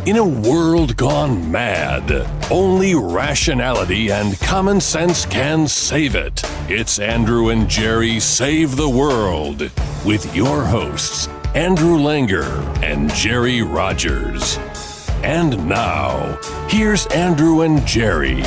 In a world gone mad, only rationality and common sense can save it. It's Andrew and Jerry Save the World with your hosts, Andrew Langer and Jerry Rogers. And now, here's Andrew and Jerry.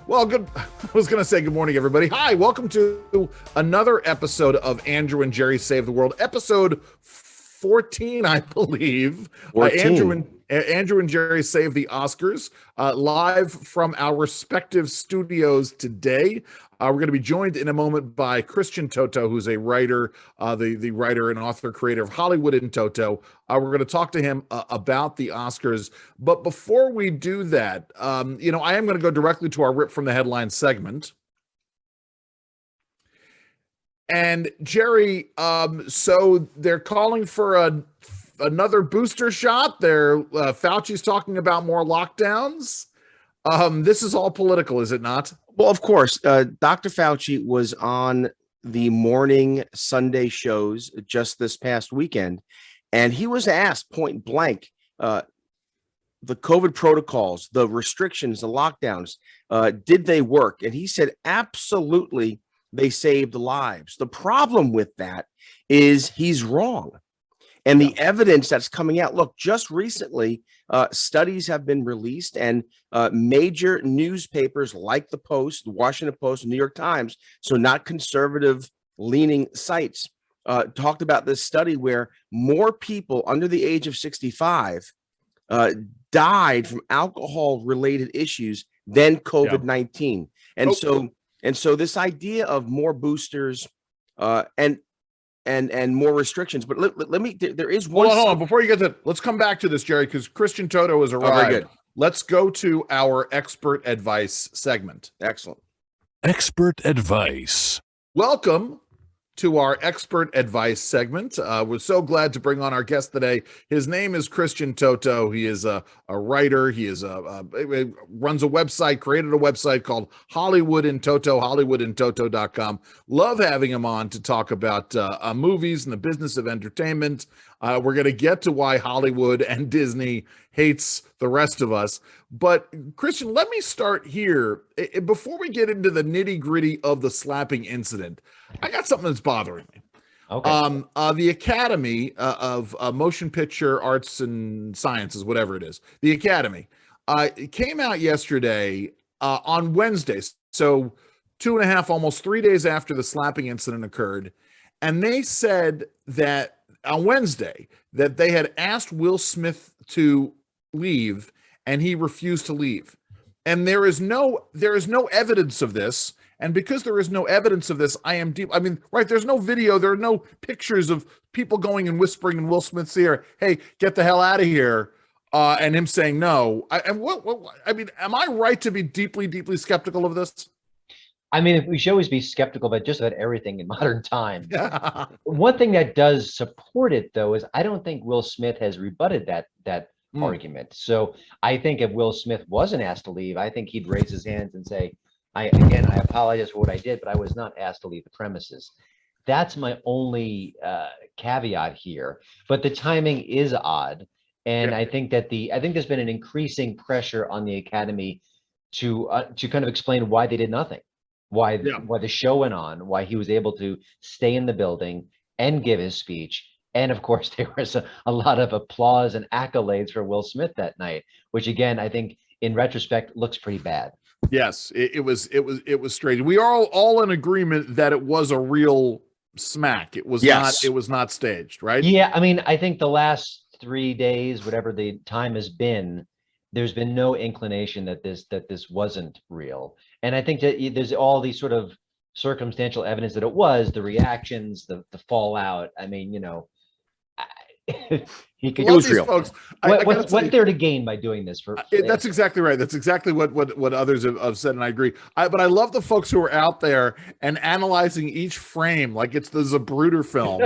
Well, I was going to say good morning, everybody. Hi, welcome to another episode of Andrew and Jerry Save the World, episode 14, I believe. 14. Andrew and Jerry Save the Oscars, live from our respective studios today. We're going to be joined in a moment by Christian Toto, who's a writer, the writer and author, creator of Hollywood in Toto. We're going to talk to him about the Oscars. But before we do that, I am going to go directly to our Rip from the Headlines segment. And Jerry, so they're calling for another booster shot. Fauci's talking about more lockdowns. This is all political, is it not? Well, of course, Dr. Fauci was on the morning Sunday shows just this past weekend, and he was asked point blank, the COVID protocols, the restrictions, the lockdowns, did they work? And he said, absolutely, they saved lives. The problem with that is he's wrong. And the evidence that's coming out, look, just recently, studies have been released, and major newspapers like the Post, the Washington Post, New York Times, so not conservative-leaning sites, talked about this study where more people under the age of 65 died from alcohol-related issues than COVID-19. And so this idea of more boosters and more restrictions, but let me. There is one. Hold on. Before you get to, let's come back to this, Jerry, because Christian Toto has arrived. Very good. Let's go to our expert advice segment. Excellent. Expert advice. Welcome to our expert advice segment. We're so glad to bring on our guest today. His name is Christian Toto. He is a writer. He is runs a website, created a website called Hollywood in Toto, hollywoodintoto.com. Love having him on to talk about movies and the business of entertainment. We're going to get to why Hollywood and Disney hates the rest of us. But Christian, let me start here. Before we get into the nitty-gritty of the slapping incident, I got something that's bothering me. Okay. The Academy of Motion Picture Arts and Sciences, whatever it is, the Academy, it came out yesterday on Wednesday, so 2.5, almost 3 days after the slapping incident occurred, and they said that on Wednesday that they had asked Will Smith to leave, and he refused to leave. And there is no evidence of this. And because there is no evidence of this, there's no video, there are no pictures of people going and whispering in Will Smith's ear, hey, get the hell out of here, and him saying no. Am I right to be deeply, deeply skeptical of this? I mean, we should always be skeptical about just about everything in modern times. Yeah. One thing that does support it, though, is I don't think Will Smith has rebutted that argument. So I think if Will Smith wasn't asked to leave, I think he'd raise his hands and say, I apologize for what I did, but I was not asked to leave the premises. That's my only caveat here. But the timing is odd, and I think that there's been an increasing pressure on the Academy to kind of explain why they did nothing, why the show went on, why he was able to stay in the building and give his speech. And of course, there was a lot of applause and accolades for Will Smith that night, which again, I think in retrospect looks pretty bad. Yes, it was strange. We are all in agreement that it was a real smack. It was not staged, right? Yeah, I mean, I think the last 3 days, whatever the time has been, there's been no inclination that this wasn't real. And I think that there's all these sort of circumstantial evidence that it was, the reactions, the fallout. I mean, He could, it was real. Folks. What's there to gain by doing this? That's exactly right. That's exactly what others have said, and I agree. But I love the folks who are out there and analyzing each frame like it's the Zapruder film,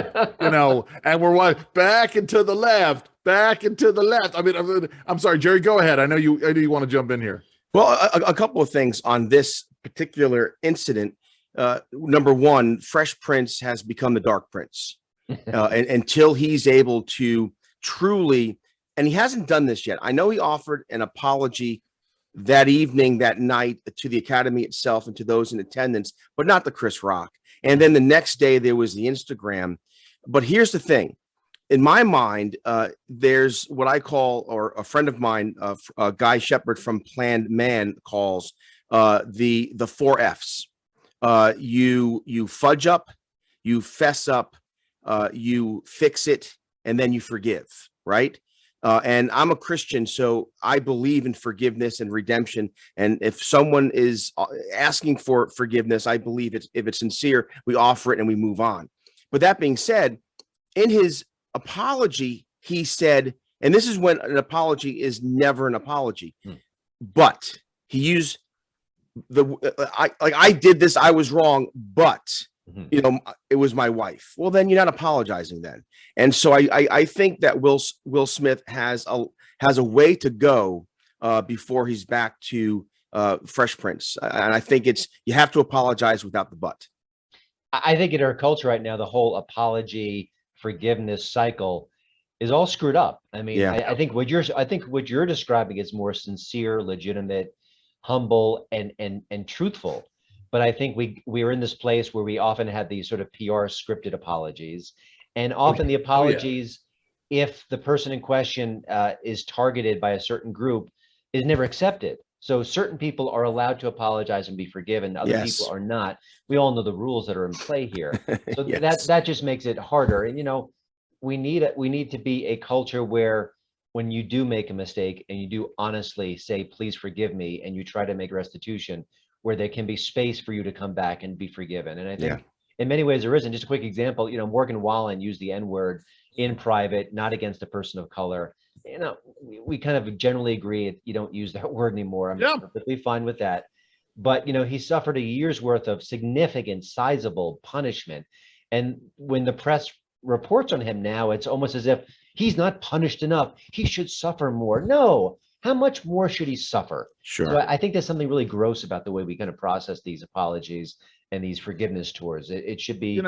and we're back and to the left, back and to the left. I mean, I'm sorry, Jerry, go ahead. I know you want to jump in here. Well, a couple of things on this particular incident. Number one, Fresh Prince has become the Dark Prince. And until he's able to truly and he hasn't done this yet. I know he offered an apology that evening, that night, to the Academy itself and to those in attendance, but not to Chris Rock. And then the next day there was the Instagram. But here's the thing. In my mind, there's what I call, or a friend of mine, Guy Shepard from Planned Man calls the 4 F's. You fudge up, you fess up, you fix it, and then you forgive, right? And I'm a Christian, so I believe in forgiveness and redemption. And if someone is asking for forgiveness, I believe if it's sincere, we offer it and we move on. But that being said, in his apology, he said, and this is when an apology is never an apology, but he used I did this, I was wrong, but it was my wife. Well, then you're not apologizing then. And so I think that Will Smith has a way to go before he's back to Fresh Prince. And I think you have to apologize without the but. I think in our culture right now, the whole apology forgiveness cycle is all screwed up. I mean, Yeah. I think what you're describing is more sincere, legitimate, humble, and truthful. But I think we're in this place where we often have these sort of PR scripted apologies, and often the apologies, if the person in question is targeted by a certain group, is never accepted. So certain people are allowed to apologize and be forgiven. Other people are not. We all know the rules that are in play here. So that just makes it harder. And we need to be a culture where when you do make a mistake and you do honestly say, please forgive me, and you try to make restitution, where there can be space for you to come back and be forgiven. And I think in many ways there isn't. Just a quick example, Morgan Wallen used the N-word in private, not against a person of color. We kind of generally agree you don't use that word anymore. I'm perfectly fine with that. But, he suffered a year's worth of significant, sizable punishment. And when the press reports on him now, it's almost as if he's not punished enough. He should suffer more. No. How much more should he suffer? Sure. So I think there's something really gross about the way we kind of process these apologies and these forgiveness tours. It should be,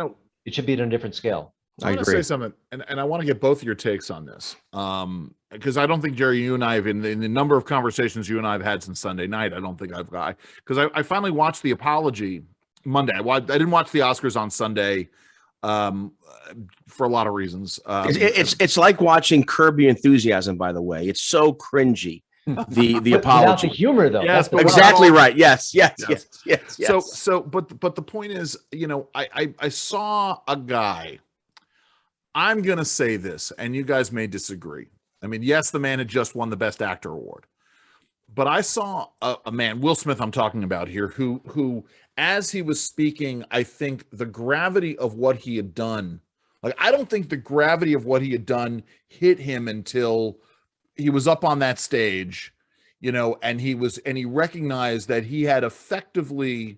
it should be at a different scale. I want to say something, and I want to get both of your takes on this, because I don't think, Jerry, you and I have, in the number of conversations you and I have had since Sunday night, I don't think I've got, because I finally watched the apology Monday. I didn't watch the Oscars on Sunday for a lot of reasons. It's like watching Curb Your Enthusiasm, by the way. It's so cringy. The apology. Without the humor, though. Yes, exactly right. Yes. So, but the point is, I saw a guy. I'm going to say this, and you guys may disagree. I mean, yes, the man had just won the Best Actor award, but I saw a man, Will Smith, I'm talking about here, who, as he was speaking, I think the gravity of what he had done, I don't think the gravity of what he had done hit him until he was up on that stage, and he recognized that he had effectively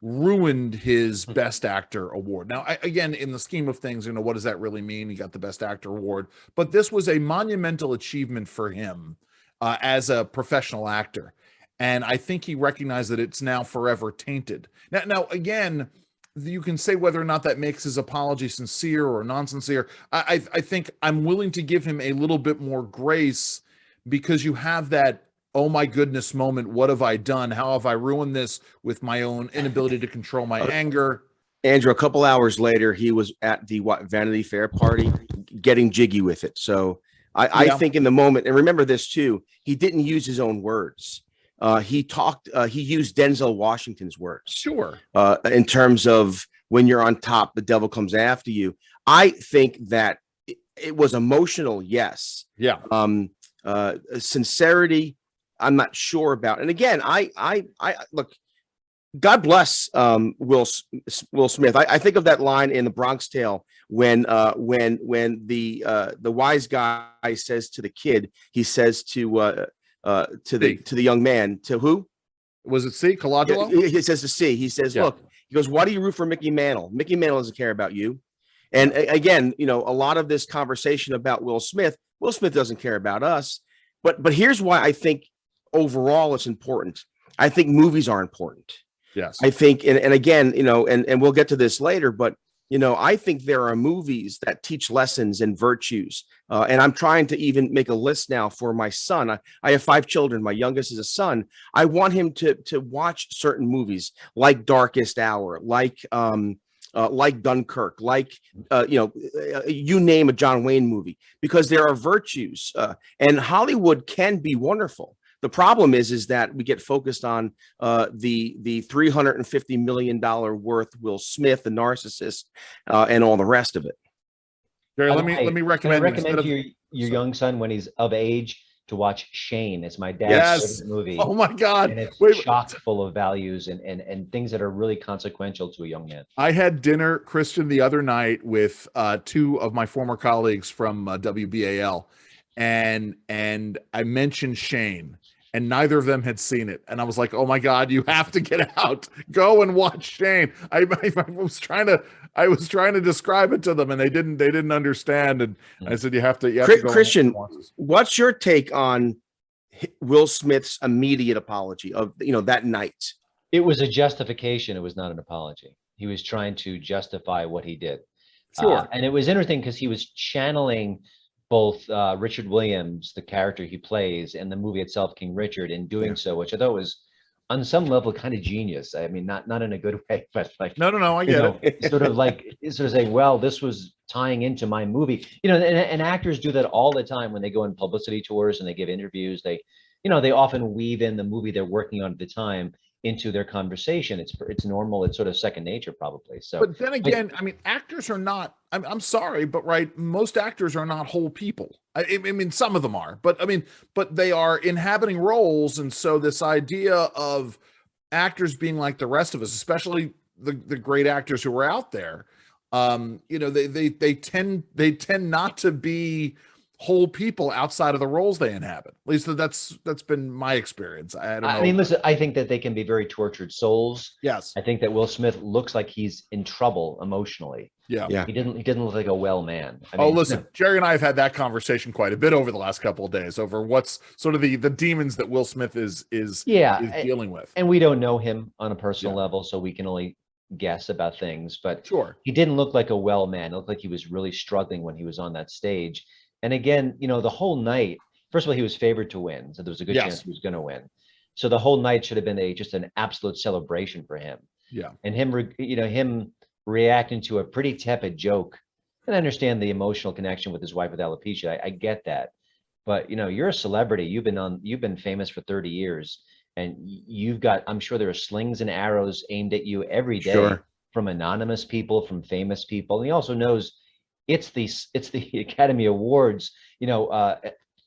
ruined his Best Actor award. Now, again, in the scheme of things, what does that really mean? He got the Best Actor award, but this was a monumental achievement for him as a professional actor. And I think he recognized that it's now forever tainted. Now, again, you can say whether or not that makes his apology sincere or non-sincere. I think I'm willing to give him a little bit more grace, because you have that, oh my goodness moment. What have I done? How have I ruined this with my own inability to control my anger? Andrew, a couple hours later, he was at the Vanity Fair party getting jiggy with it. So I think in the moment, and remember this too, he didn't use his own words. He used Denzel Washington's words. Sure. In terms of when you're on top, the devil comes after you. I think that it was emotional. Yes. Yeah. Sincerity, I'm not sure about. And again, I look, God bless Will Smith. I think of that line in The Bronx Tale when the wise guy says to the kid, he says to the young man, to who? Was it C? Colangelo? He says to C. He says, look, he goes, why do you root for Mickey Mantle? Mickey Mantle doesn't care about you. And again, a lot of this conversation about Will Smith doesn't care about us. But here's why I think overall it's important. I think movies are important. Yes. I think, and again, and we'll get to this later, but I think there are movies that teach lessons and virtues. And I'm trying to even make a list now for my son. I have 5 children. My youngest is a son. I want him to watch certain movies like Darkest Hour, like Dunkirk, you name a John Wayne movie, because there are virtues. And Hollywood can be wonderful. The problem is that we get focused on the $350 million worth Will Smith, the narcissist, and all the rest of it. Jerry, let me recommend. I recommend to your young son, when he's of age, to watch Shane. It's my dad's Yes. favorite movie. Oh my God! And it's Wait. chock full of values and things that are really consequential to a young man. I had dinner, Christian, the other night with 2 of my former colleagues from WBAL, and I mentioned Shane, and neither of them had seen it. And I was like, "Oh my God, you have to get out, go and watch Shane." I was trying to describe it to them, and they didn't understand. And I said, "You have to go." Christian, what's your take on Will Smith's immediate apology of that night? It was a justification. It was not an apology. He was trying to justify what he did. Sure. And it was interesting because he was channeling both Richard Williams, the character he plays, and the movie itself, King Richard, in doing so, which I thought was on some level kind of genius. I mean, not in a good way, but like No, I get it. Sort of saying, well, this was tying into my movie. And actors do that all the time when they go on publicity tours and they give interviews. They often weave in the movie they're working on at the time into their conversation. It's normal. It's sort of second nature, probably. So, but then again, I mean, actors are not. I'm sorry, but right, most actors are not whole people. I mean, some of them are, but they are inhabiting roles, and so this idea of actors being like the rest of us, especially the great actors who are out there, they tend not to be whole people outside of the roles they inhabit. At least that's been my experience. I don't know. I mean, listen, I think that they can be very tortured souls. Yes. I think that Will Smith looks like he's in trouble emotionally. Yeah. He didn't look like a well man. Listen, Jerry and I have had that conversation quite a bit over the last couple of days over what's sort of the demons that Will Smith is dealing with. And we don't know him on a personal level, so we can only guess about things. But sure, he didn't look like a well man. It looked like he was really struggling when he was on that stage. And again, the whole night, first of all, he was favored to win. So there was a good chance he was going to win. So the whole night should have been just an absolute celebration for him. Yeah. And him reacting to a pretty tepid joke. And I understand the emotional connection with his wife with alopecia. I get that. But, you're a celebrity. You've been famous for 30 years. And you've got, I'm sure there are slings and arrows aimed at you every day from anonymous people, from famous people. And he also knows it's the Academy Awards.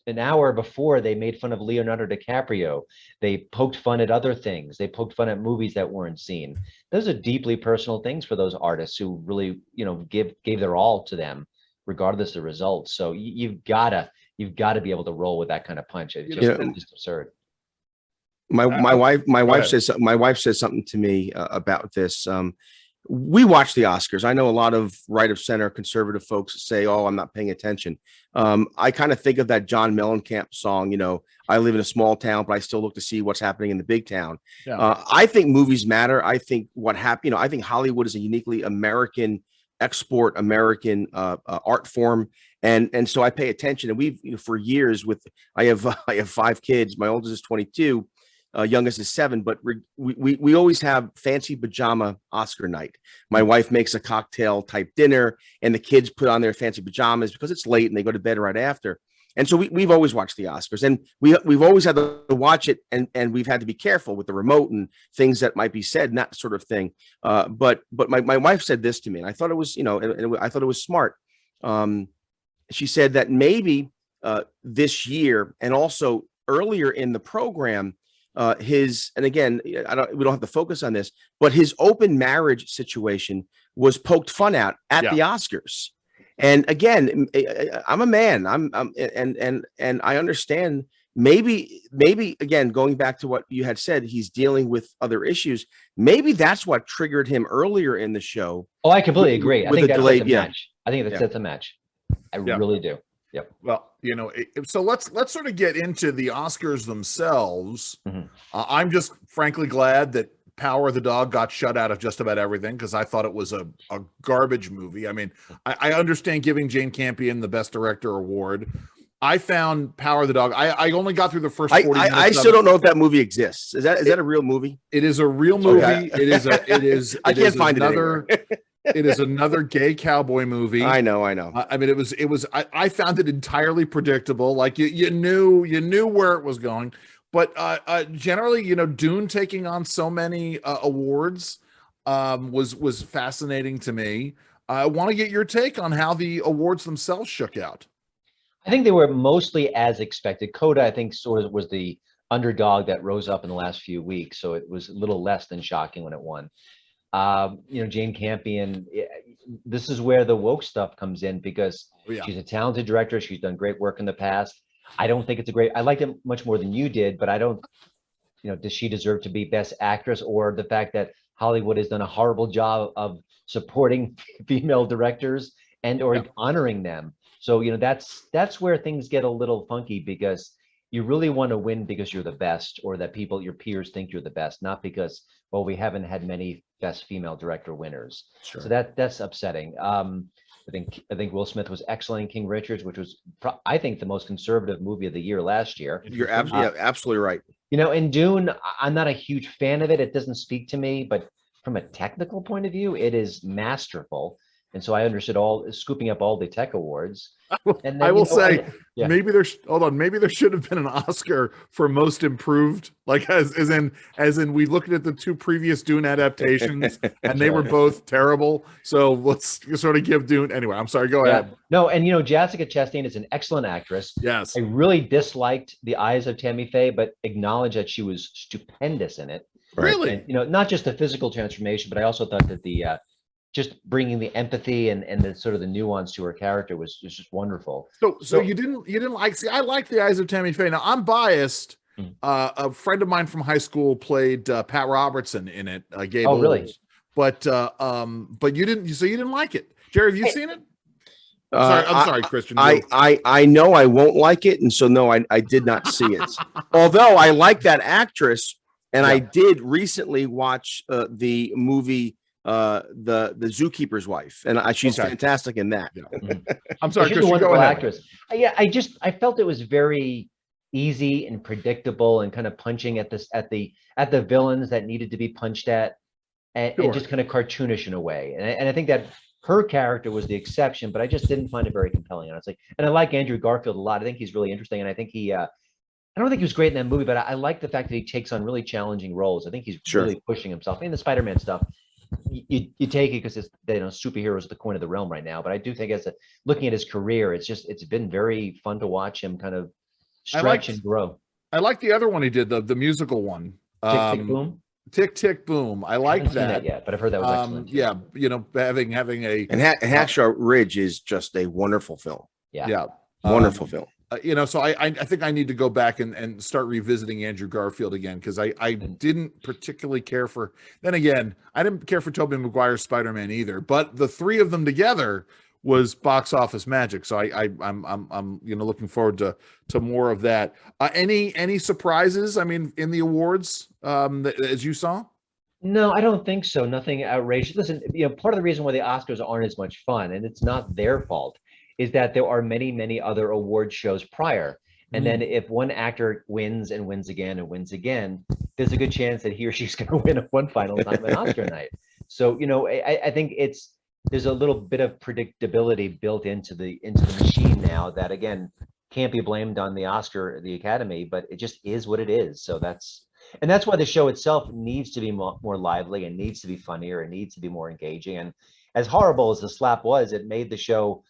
An hour before, they made fun of Leonardo DiCaprio. They poked fun at other things. They poked fun at movies that weren't seen. Those are deeply personal things for those artists who really, gave their all to them, regardless of the results. So you've got to be able to roll with that kind of punch. It's just absurd. My wife says something to me about this. We watch the Oscars. I know a lot of right of center conservative folks say, "Oh, I'm not paying attention." I kind of think of that John Mellencamp song, I live in a small town, but I still look to see what's happening in the big town. Yeah. I think movies matter. I think I think Hollywood is a uniquely American export, American art form. And so I pay attention. And we've, for years I have 5 kids. My oldest is 22. Youngest is 7, but we always have fancy pajama Oscar night. My wife makes a cocktail type dinner, and the kids put on their fancy pajamas because it's late and they go to bed right after. And so we've always watched the Oscars, and we've always had to watch it, and we've had to be careful with the remote and things that might be said, and that sort of thing. But my wife said this to me, and I thought it was, and I thought it was smart. She said that maybe this year, and also earlier in the program, and again, we don't have to focus on this, but his open marriage situation was poked fun at the Oscars. And again, I'm a man. And I understand. Maybe again, going back to what you had said, he's dealing with other issues. Maybe that's what triggered him earlier in the show. Oh, I completely agree. I think that's a match. I think that's a match. I really do. Yep. Well, so let's sort of get into the Oscars themselves. Mm-hmm. I'm just frankly glad that Power of the Dog got shut out of just about everything because I thought it was a garbage movie. I mean, I understand giving Jane Campion the Best Director award. I found Power of the Dog. I only got through the first 40 minutes. I still don't know if that movie exists. Is that a real movie? It is a real movie. Okay. I can't find another. It is another gay cowboy movie. I know. I mean, it was. I found it entirely predictable. Like you knew where it was going. But generally, Dune taking on so many awards was fascinating to me. I want to get your take on how the awards themselves shook out. I think they were mostly as expected. Coda, I think, sort of was the underdog that rose up in the last few weeks, so it was a little less than shocking when it won. Jane Campion, this is where the woke stuff comes in because she's a talented director. She's done great work in the past. I don't think it's a great. I liked it much more than you did, but I don't. Does she deserve to be Best Actress, or the fact that Hollywood has done a horrible job of supporting female directors and or honoring them? So, that's where things get a little funky because you really want to win because you're the best or that your peers think you're the best, not because, well, we haven't had many Best Female Director winners. Sure. So that's upsetting. I think Will Smith was excellent in King Richards, which was, I think, the most conservative movie of the year last year. You're absolutely right. In Dune, I'm not a huge fan of it. It doesn't speak to me, but from a technical point of view, it is masterful. And so I understood scooping up all the tech awards. And then, I will say, maybe there should have been an Oscar for most improved, like as in we looked at the two previous Dune adaptations and they were both terrible. So let's sort of give Dune anyway. I'm sorry, go ahead. No, and Jessica Chastain is an excellent actress. Yes. I really disliked The Eyes of Tammy Faye, but acknowledge that she was stupendous in it. Really? And, not just the physical transformation, but I also thought that the just bringing the empathy and the sort of the nuance to her character was just wonderful. So you didn't like? See, I like The Eyes of Tammy Faye. Now I'm biased. A friend of mine from high school played Pat Robertson in it. Gabe Olds. Really? But you didn't. So you didn't like it, Jerry? Have you seen it? I'm sorry, Christian. I know I won't like it, and so no, I did not see it. Although I like that actress, and I did recently watch the movie. The Zookeeper's Wife, and she's fantastic in that. I'm sorry, she's a wonderful actress. I felt it was very easy and predictable and kind of punching at the villains that needed to be punched at, and just kind of cartoonish in a way. And I think that her character was the exception, but I just didn't find it very compelling, honestly. And I like Andrew Garfield a lot. I think he's really interesting, and I think I don't think he was great in that movie, but I like the fact that he takes on really challenging roles. I think he's really pushing himself. In the Spider-Man stuff, you take it because it's superheroes at the coin of the realm right now. But I do think looking at his career, it's been very fun to watch him kind of stretch and grow. I like the other one he did, the musical one. Tick Tick Boom. Tick Tick Boom. I like that. Seen that yet, but I've heard that was excellent. Yeah, having a and Hacksaw Ridge is just a wonderful film. Yeah. Wonderful film. So I think I need to go back and start revisiting Andrew Garfield again because I didn't particularly care for. Then again, I didn't care for Tobey Maguire's Spider-Man either. But the three of them together was box office magic. So I'm looking forward to more of that. Any surprises? I mean, in the awards as you saw. No, I don't think so. Nothing outrageous. Listen, part of the reason why the Oscars aren't as much fun, and it's not their fault, is that there are many, many other award shows prior. And then if one actor wins and wins again and wins again, there's a good chance that he or she's going to win one final time at Oscar night. So, I think there's a little bit of predictability built into the machine now that, again, can't be blamed on the Academy, but it just is what it is. So that's why the show itself needs to be more lively and needs to be funnier and needs to be more engaging. And as horrible as the slap was, it made the show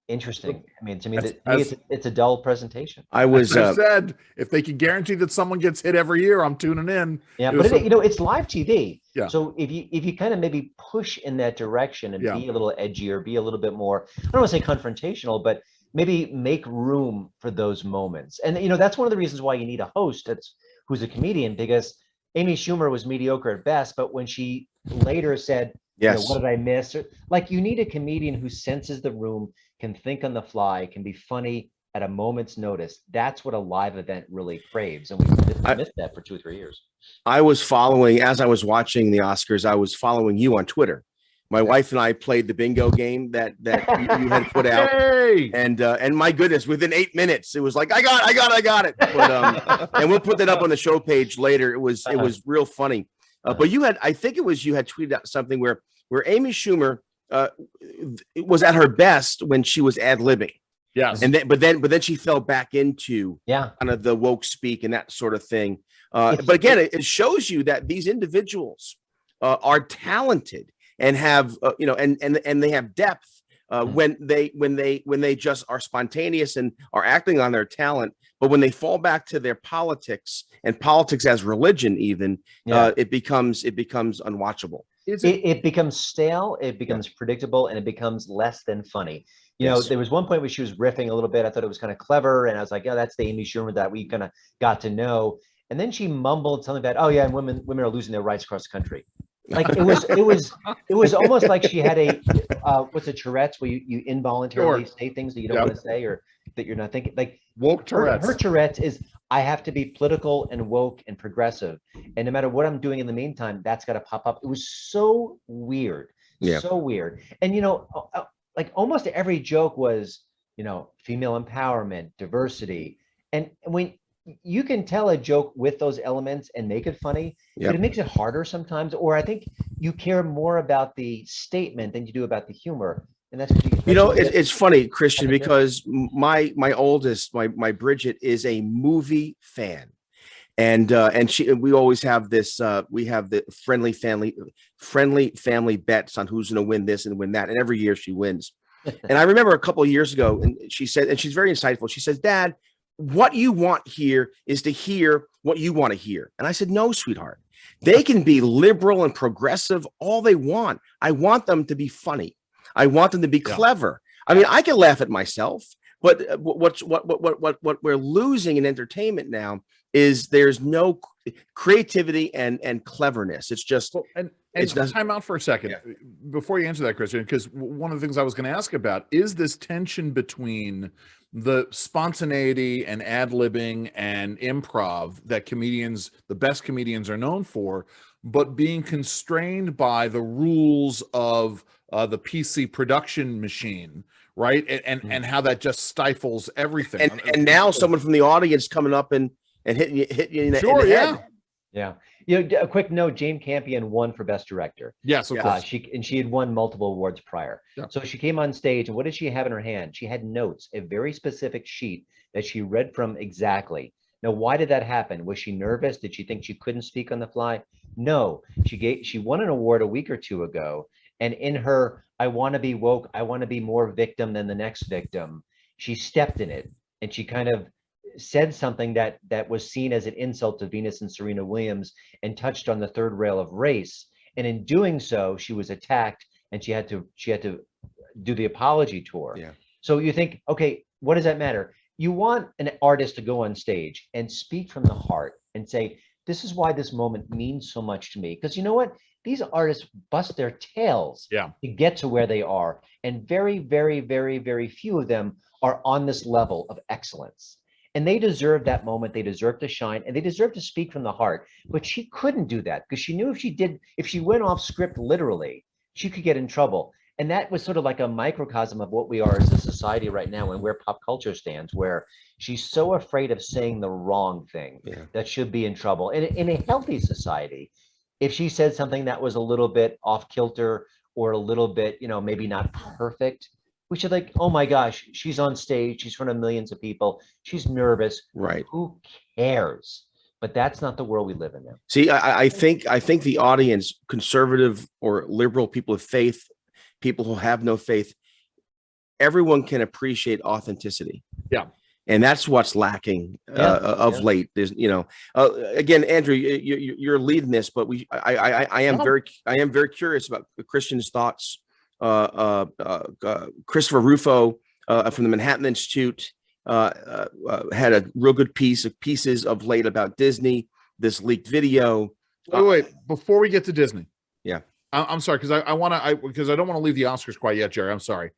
interesting. I mean, to me, it's a dull presentation. I said, if they can guarantee that someone gets hit every year, I'm tuning in. Yeah, but it's live TV. Yeah. So if you kind of maybe push in that direction and be a little edgier, be a little bit more, I don't want to say confrontational, but maybe make room for those moments. And that's one of the reasons why you need a host who's a comedian, because Amy Schumer was mediocre at best, but when she later said, what did I miss? Like, you need a comedian who senses the room, can think on the fly, can be funny at a moment's notice. That's what a live event really craves. And we missed that for 2 or 3 years. I was following, as I was watching the Oscars, I was following you on Twitter. My wife and I played the bingo game that you had put out. Hey! And my goodness, within 8 minutes, it was like, I got it. But, and we'll put that up on the show page later. It was real funny. But you had tweeted out something where Amy Schumer was at her best when she was ad-libbing. Yes. And then she fell back into kind of the woke speak and that sort of thing. But again, it shows you that these individuals are talented and have and they have depth when they just are spontaneous and are acting on their talent. But when they fall back to their politics and politics as religion, even it becomes unwatchable. It becomes stale, it becomes predictable, and it becomes less than funny. You know, there was one point where she was riffing a little bit. I thought it was kind of clever, and I was like, "Yeah, that's the Amy Schumer that we kind of got to know." And then she mumbled something about, "Oh yeah, and women are losing their rights across the country." Like it was almost like she had a what's a Tourette's, where you involuntarily say things that you don't want to say or that you're not thinking. Like woke Tourette's. Her Tourette's is, I have to be political and woke and progressive, and no matter what I'm doing in the meantime, that's got to pop up. It was so weird, so weird. And like almost every joke was, female empowerment, diversity, and when you can tell a joke with those elements and make it funny, but it makes it harder sometimes. Or I think you care more about the statement than you do about the humor. And that's what it's funny, Christian, because my oldest, my Bridget, is a movie fan. And we always have this, we have the friendly family bets on who's going to win this and win that. And every year she wins. And I remember a couple of years ago, and she said, and she's very insightful. She says, "Dad, what you want here is to hear what you want to hear." And I said, "No, sweetheart, they can be liberal and progressive all they want. I want them to be funny. I want them to be clever. I mean, I can laugh at myself, but what we're losing in entertainment now is there's no creativity and cleverness. It's just it's time out for a second before you answer that, Christian, because one of the things I was going to ask about is this tension between the spontaneity and ad-libbing and improv that the best comedians are known for, but being constrained by the rules of the PC production machine, right? And how that just stifles everything. And now someone from the audience coming up and hitting you in the head. Yeah. A quick note, Jane Campion won for Best Director. Yes, of course. She had won multiple awards prior. Yeah. So she came on stage, and what did she have in her hand? She had notes, a very specific sheet that she read from exactly. Now, why did that happen? Was she nervous? Did she think she couldn't speak on the fly? No. She won an award a week or two ago, and in her, I want to be woke, I want to be more victim than the next victim, she stepped in it, and she kind of said something that was seen as an insult to Venus and Serena Williams and touched on the third rail of race. And in doing so, she was attacked, and she had to do the apology tour. Yeah. So you think, okay, what does that matter? You want an artist to go on stage and speak from the heart and say, this is why this moment means so much to me. Because you know what? These artists bust their tails to get to where they are. And very, very, very, very few of them are on this level of excellence. And they deserve that moment. They deserve to shine, and they deserve to speak from the heart. But she couldn't do that because she knew if she went off script literally, she could get in trouble. And that was sort of like a microcosm of what we are as a society right now and where pop culture stands, where she's so afraid of saying the wrong thing that should be in trouble. And in a healthy society, if she said something that was a little bit off kilter or a little bit, maybe not perfect, we should like, oh my gosh, she's on stage, she's in front of millions of people, she's nervous. Right. Who cares? But that's not the world we live in now. See, I think the audience, conservative or liberal, people of faith, people who have no faith, everyone can appreciate authenticity. Yeah. And that's what's lacking of late. There's, again, Andrew, you're leading this, but I am very curious about Christian's thoughts. Christopher Rufo from the Manhattan Institute had a real good pieces of late about Disney, this leaked video. Wait, before we get to Disney. Yeah. I'm sorry, because I don't want to leave the Oscars quite yet, Jerry. I'm sorry.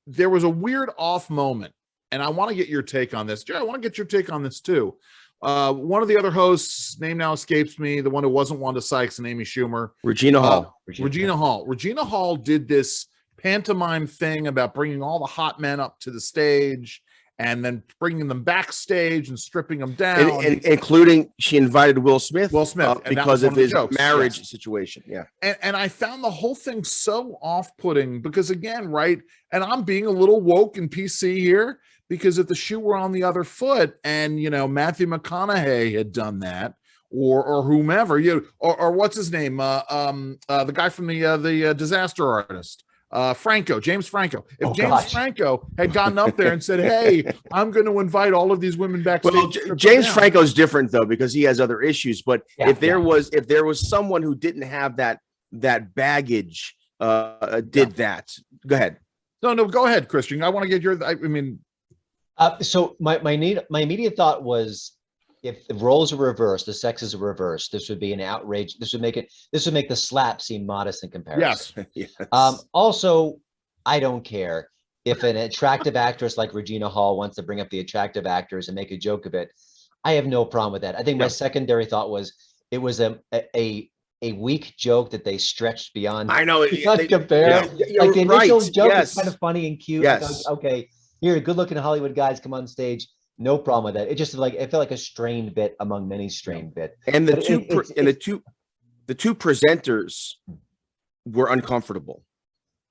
There was a weird off moment and I want to get your take on this. Jerry, I want to get your take on this too. One of the other hosts, name now escapes me, the one who wasn't Wanda Sykes and Amy Schumer. Regina Hall. Regina Hall. Regina Hall did this pantomime thing about bringing all the hot men up to the stage and then bringing them backstage and stripping them down. And including, she invited Will Smith. Because of his marriage situation. Yeah. And I found the whole thing so off-putting because, again, right, and I'm being a little woke and PC here, because if the shoe were on the other foot and, you know, Matthew McConaughey had done that, or whomever, or what's his name, the guy from the Disaster Artist, James Franco. If Franco had gotten up there and said, "Hey, I'm going to invite all of these women backstage." Well, James Franco's different though, because he has other issues. But if there was someone who didn't have that baggage, that. Go ahead. No, go ahead, Christian. I want to get your. I mean. So my immediate thought was, if the roles are reversed, the sexes are reversed, this would be an outrage. This would make the slap seem modest in comparison. Yes. Also, I don't care if an attractive actress like Regina Hall wants to bring up the attractive actors and make a joke of it. I have no problem with that. I think my secondary thought was it was a weak joke that they stretched beyond. I know. Compare. Like the initial joke is kind of funny and cute. Yes. Like, okay. Here, good-looking Hollywood guys come on stage. No problem with that. It just it felt like a strained bit among many strained bits. And the two presenters were uncomfortable.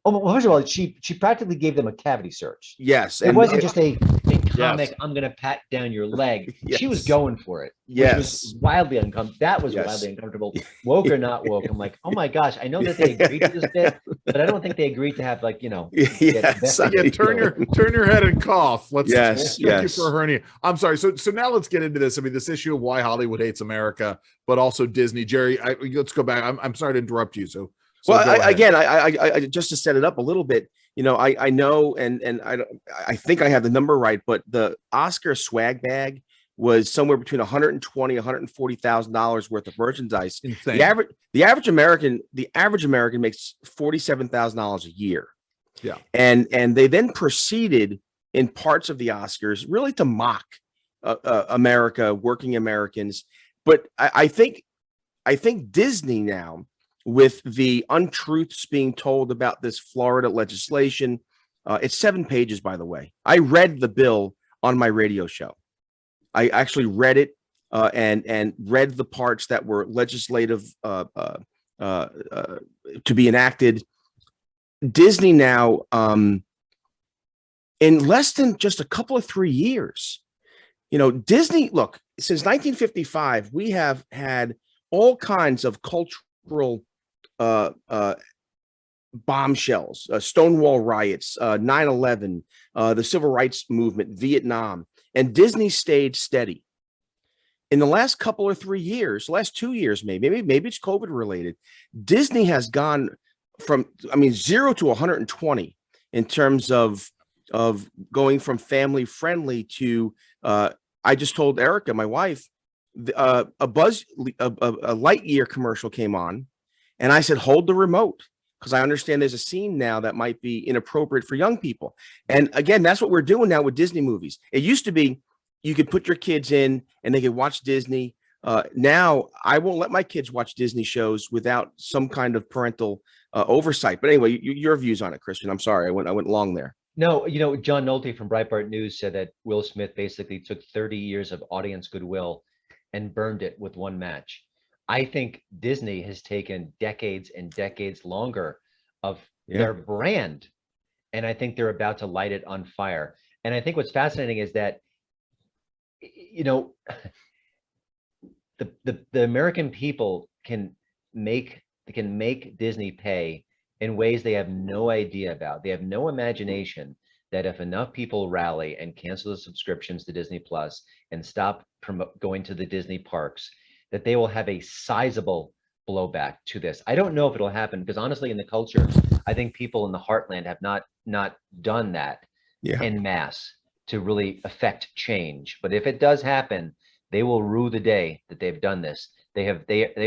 Oh, well, first of all, she practically gave them a cavity search. Yes, it wasn't just a comic. I'm going to pat down your leg. She was going for it. Yes, was wildly uncomfortable. That was wildly uncomfortable. Woke or not woke, I'm like, oh my gosh, I know that they agreed to this bit, but I don't think they agreed to have turn your head and cough. Let's check you for a hernia. I'm sorry. So now let's get into this. I mean, this issue of why Hollywood hates America, but also Disney. Jerry, let's go back. I'm sorry to interrupt you. So I just to set it up a little bit, I know, and I think I have the number right, but the Oscar swag bag was somewhere between $120,000 $140,000 worth of merchandise. Insane. The average American makes $47,000 a year. Yeah. And they then proceeded in parts of the Oscars really to mock America, working Americans. But I think Disney now, with the untruths being told about this Florida legislation, it's 7 pages, by the way. I read the bill on my radio show. I actually read it and read the parts that were legislative to be enacted. Disney now, in less than just a couple of 3 years, Disney, look, since 1955, we have had all kinds of cultural bombshells, Stonewall riots, 9/11, the civil rights movement, Vietnam, and Disney stayed steady. In the last couple or 3 years, last 2 years, maybe it's COVID related, Disney has gone from, 0 to 120 in terms of going from family friendly to, I just told Erica, my wife, a Lightyear commercial came on, and I said, hold the remote, because I understand there's a scene now that might be inappropriate for young people. And again, that's what we're doing now with Disney movies. It used to be you could put your kids in and they could watch Disney. Now I won't let my kids watch Disney shows without some kind of parental oversight. But anyway, your views on it, Christian. I'm sorry, I went long there. No, John Nolte from Breitbart News said that Will Smith basically took 30 years of audience goodwill and burned it with one match. I think Disney has taken decades and decades longer of their brand, and I think they're about to light it on fire. And I think what's fascinating is that, the American people can make Disney pay in ways they have no idea about. They have no imagination that if enough people rally and cancel the subscriptions to Disney Plus and stop going to the Disney parks, that they will have a sizable blowback to this. I don't know if it'll happen, because honestly, in the culture, I think people in the heartland have not done that en masse to really affect change. But if it does happen, they will rue the day that they've done this. They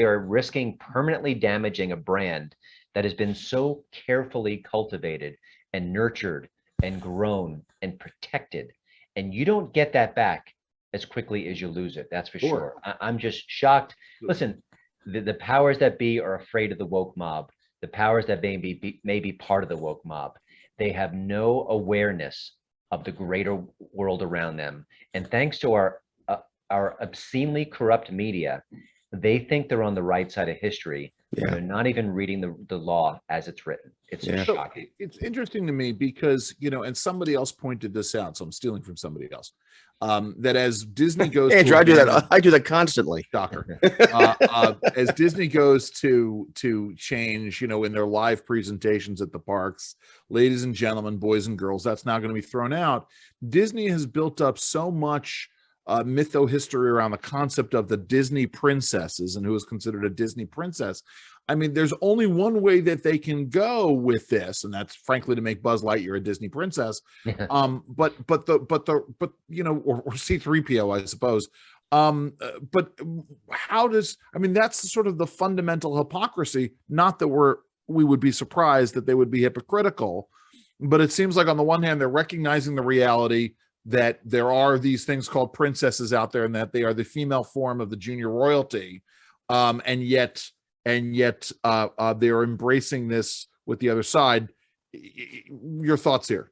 are risking permanently damaging a brand that has been so carefully cultivated and nurtured and grown and protected. and you don't get that back as quickly as you lose it. That's for Sure. sure. I'm just shocked. Listen, the powers that be are afraid of the woke mob. The powers that may be part of the woke mob. They have no awareness of the greater world around them. And thanks to our obscenely corrupt media, they think they're on the right side of history. Yeah. They're not even reading the law as it's written. It's Yeah. So shocking. it's interesting to me because, and somebody else pointed this out, so I'm stealing from somebody else. That as Disney goes, Andrew, I do that. I do that constantly. Shocker. As Disney goes to change, in their live presentations at the parks, ladies and gentlemen, boys and girls, that's now going to be thrown out. Disney has built up so much mytho-history around the concept of the Disney princesses and who is considered a Disney princess. I mean, there's only one way that they can go with this, and that's frankly to make Buzz Lightyear a Disney princess. But or C-3PO, I suppose. But how does, that's sort of the fundamental hypocrisy. Not that we would be surprised that they would be hypocritical, but it seems like on the one hand, they're recognizing the reality that there are these things called princesses out there and that they are the female form of the junior royalty. And yet they're embracing this with the other side. Your thoughts here?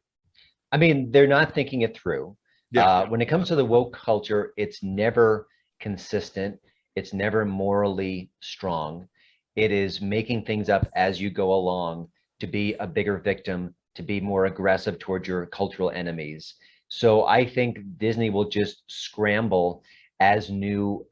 They're not thinking it through. Yeah. When it comes to the woke culture, it's never consistent. It's never morally strong. It is making things up as you go along to be a bigger victim, to be more aggressive towards your cultural enemies. So I think Disney will just scramble as new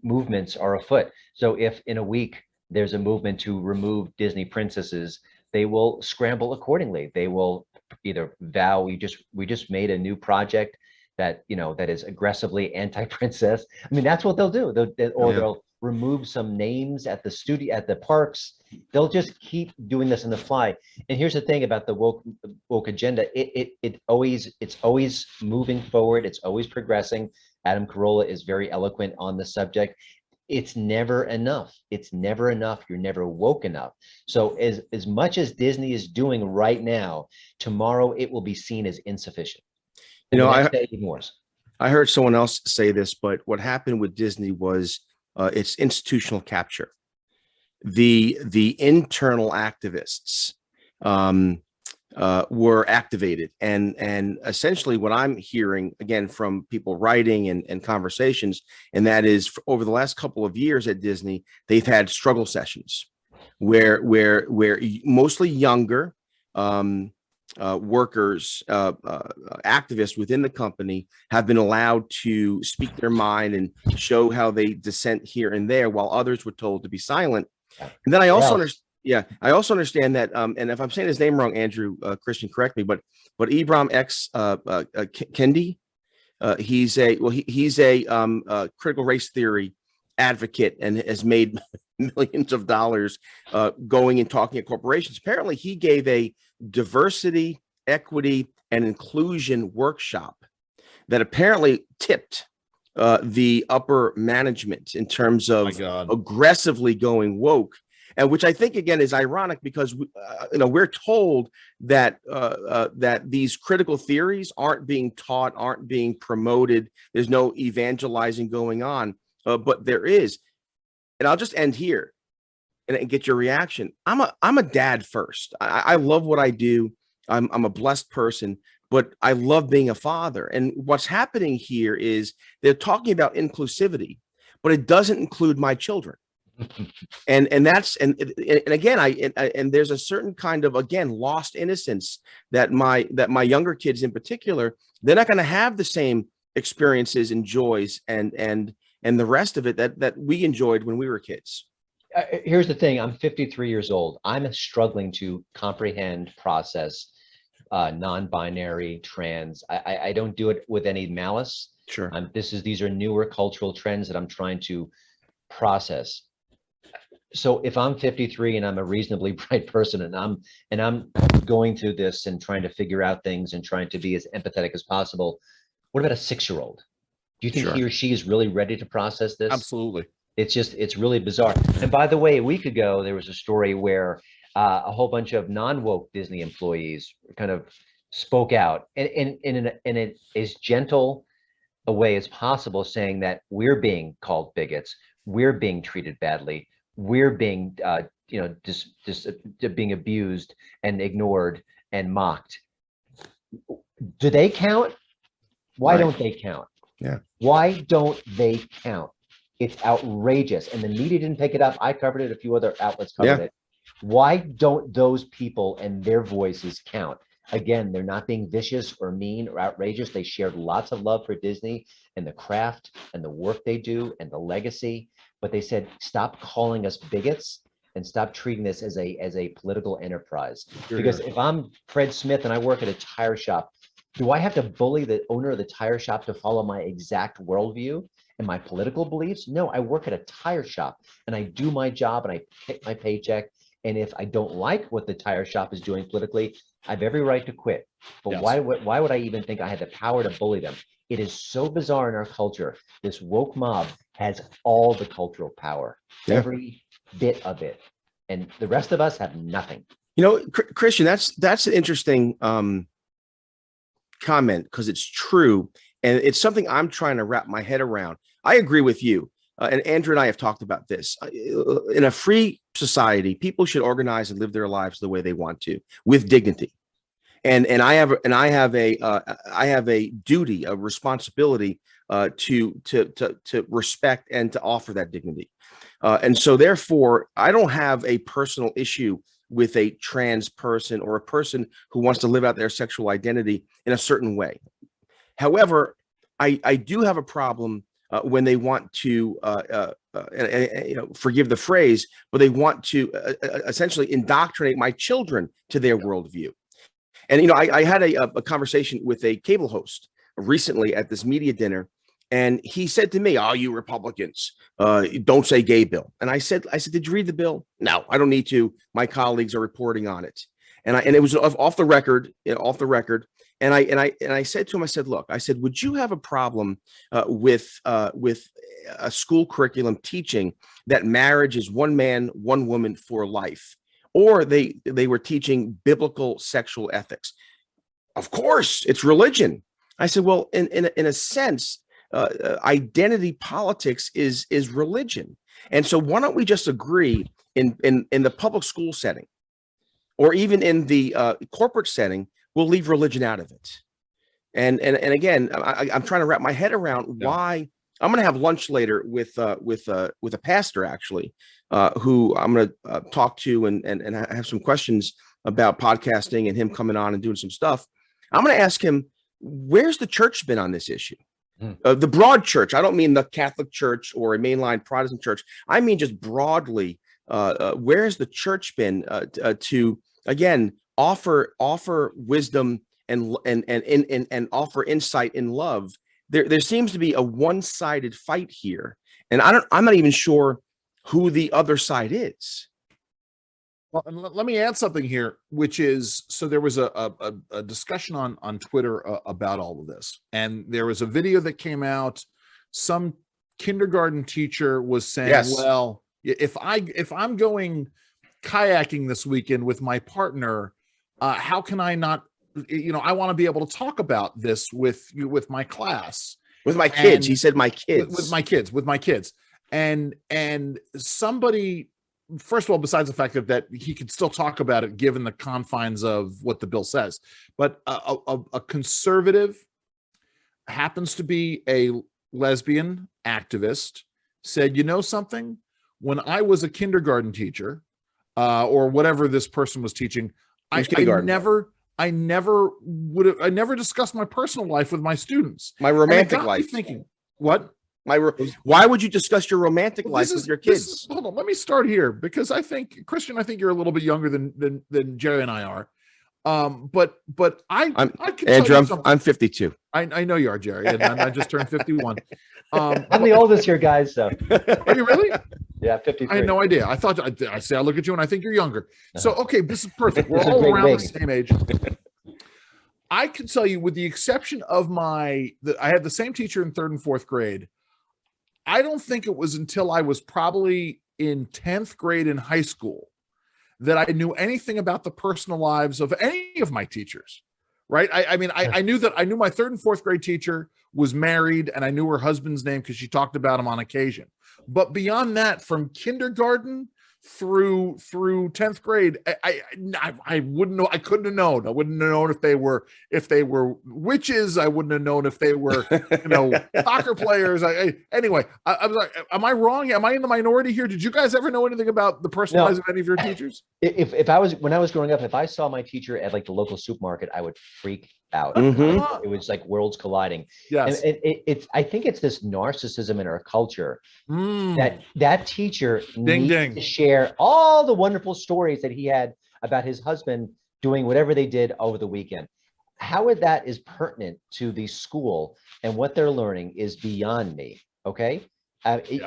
movements are afoot. So if in a week there's a movement to remove Disney princesses, they will scramble accordingly. They will either vow we just made a new project that that is aggressively anti-princess. That's what they'll do. They'll remove some names at the studio, at the parks. They'll just keep doing this on the fly. And here's the thing about the woke agenda. It's always moving forward. It's always progressing. Adam Carolla is very eloquent on the subject. It's never enough. It's never enough. You're never woke enough. So as much as Disney is doing right now, tomorrow it will be seen as insufficient. I heard someone else say this, but what happened with Disney was its institutional capture. The internal activists were activated, and essentially what I'm hearing again from people writing and conversations, and that is over the last couple of years at Disney, they've had struggle sessions where mostly younger workers, activists within the company have been allowed to speak their mind and show how they dissent here and there, while others were told to be silent. And then I also understand that, and if I'm saying his name wrong, Andrew, Christian, correct me, but Ibram X Kendi, he's a critical race theory advocate and has made millions of dollars going and talking at corporations. Apparently, he gave a diversity, equity, and inclusion workshop that apparently tipped the upper management in terms of aggressively going woke, and which I think again is ironic because we're told that that these critical theories aren't being taught, aren't being promoted. There's no evangelizing going on, but there is. And I'll just end here and get your reaction. I'm a dad first. I love what I do. I'm a blessed person, but I love being a father. And what's happening here is they're talking about inclusivity, but it doesn't include my children. and again, and there's a certain kind of, again, lost innocence that my younger kids in particular, they're not going to have the same experiences and joys and the rest of it that we enjoyed when we were kids. Here's the thing. I'm 53 years old. I'm struggling to comprehend, process non-binary, trans. I don't do it with any malice. Sure. These are newer cultural trends that I'm trying to process. So if I'm 53 and I'm a reasonably bright person and I'm going through this and trying to figure out things and trying to be as empathetic as possible, what about a 6-year-old? Do you think he or she is really ready to process this? Absolutely. It's really bizarre. And by the way, a week ago, there was a story where a whole bunch of non-woke Disney employees kind of spoke out in as gentle a way as possible, saying that we're being called bigots, we're being treated badly, we're being just being abused and ignored and mocked. Do they count? Why Right. don't they count? Yeah. Why don't they count? It's outrageous. And the media didn't pick it up. I covered it. A few other outlets covered it. Why don't those people and their voices count? Again, they're not being vicious or mean or outrageous. They shared lots of love for Disney and the craft and the work they do and the legacy. But they said, stop calling us bigots and stop treating this as a political enterprise. Because if I'm Fred Smith and I work at a tire shop, do I have to bully the owner of the tire shop to follow my exact worldview and my political beliefs? No, I work at a tire shop and I do my job and I pick my paycheck. And if I don't like what the tire shop is doing politically, I have every right to quit. But why would I even think I had the power to bully them? It is so bizarre in our culture. This woke mob has all the cultural power, every bit of it. And the rest of us have nothing. You know, Christian, that's an interesting comment, because it's true. And it's something I'm trying to wrap my head around. I agree with you. And Andrew and I have talked about this. In a free society, people should organize and live their lives the way they want to, with dignity. And I have a duty, a responsibility to respect and to offer that dignity. And so therefore, I don't have a personal issue with a trans person or a person who wants to live out their sexual identity in a certain way. However, I do have a problem when they want to, forgive the phrase, but they want to essentially indoctrinate my children to their worldview. And, I had a conversation with a cable host recently at this media dinner, and he said to me, "Oh, you Republicans, don't say gay bill." And I said, "Did you read the bill?" "No, I don't need to. My colleagues are reporting on it." And it was off the record. And I said to him, I said, "Look," I said, "would you have a problem with a school curriculum teaching that marriage is one man, one woman for life, or they were teaching biblical sexual ethics?" "Of course, it's religion." I said, "Well, in a sense, identity politics is religion, and so why don't we just agree in the public school setting, or even in the corporate setting, we'll leave religion out of it." And again, I'm trying to wrap my head around why. I'm going to have lunch later with a pastor, actually, who I'm going to talk to and have some questions about podcasting and him coming on and doing some stuff. I'm going to ask him, where's the church been on this issue? The broad church. I don't mean the Catholic Church or a mainline Protestant church. I mean just broadly, where's the church been to, again, offer wisdom and offer insight and love? There seems to be a one-sided fight here, and I'm not even sure who the other side is. Well, and let me add something here, which is, so there was a discussion on Twitter about all of this, and there was a video that came out. Some kindergarten teacher was saying, "Well, if I'm going kayaking this weekend with my partner, how can I not? I want to be able to talk about this with my class, with my kids." He said, "My kids, with my kids." And somebody, first of all, besides the fact that he could still talk about it given the confines of what the bill says, but a conservative, happens to be a lesbian activist, said, "You know something? When I was a kindergarten teacher, or whatever this person was teaching, I never discussed my personal life with my students. My romantic life." Thinking, what? Why would you discuss your romantic life with your kids? Hold on, let me start here, because I think, Christian, I think you're a little bit younger than Jerry and I are. But I can Andrew, I'm 52. I know you are, Jerry, and I just turned 51. I'm the oldest here, guys. So are you really? Yeah, 53. I had no idea. I thought I look at you and I think you're younger. So okay, this is perfect. We're all around the same age. I can tell you, with the exception of I had the same teacher in 3rd and 4th grade. I don't think it was until I was probably in 10th grade in high school that I knew anything about the personal lives of any of my teachers, right? I mean, I knew my third and fourth grade teacher was married, and I knew her husband's name because she talked about him on occasion. But beyond that, from kindergarten through 10th grade, I wouldn't know. I couldn't have known. I wouldn't have known if they were witches. I wouldn't have known if they were, soccer players. Anyway, I was like, am I wrong? Am I in the minority here? Did you guys ever know anything about the personal lives of any of your teachers? When I was growing up, if I saw my teacher at like the local supermarket, I would freak out. It was like worlds colliding. Yes. And I think it's this narcissism in our culture that teacher needs to share all the wonderful stories that he had about his husband doing whatever they did over the weekend. How that is pertinent to the school and what they're learning is beyond me. Okay.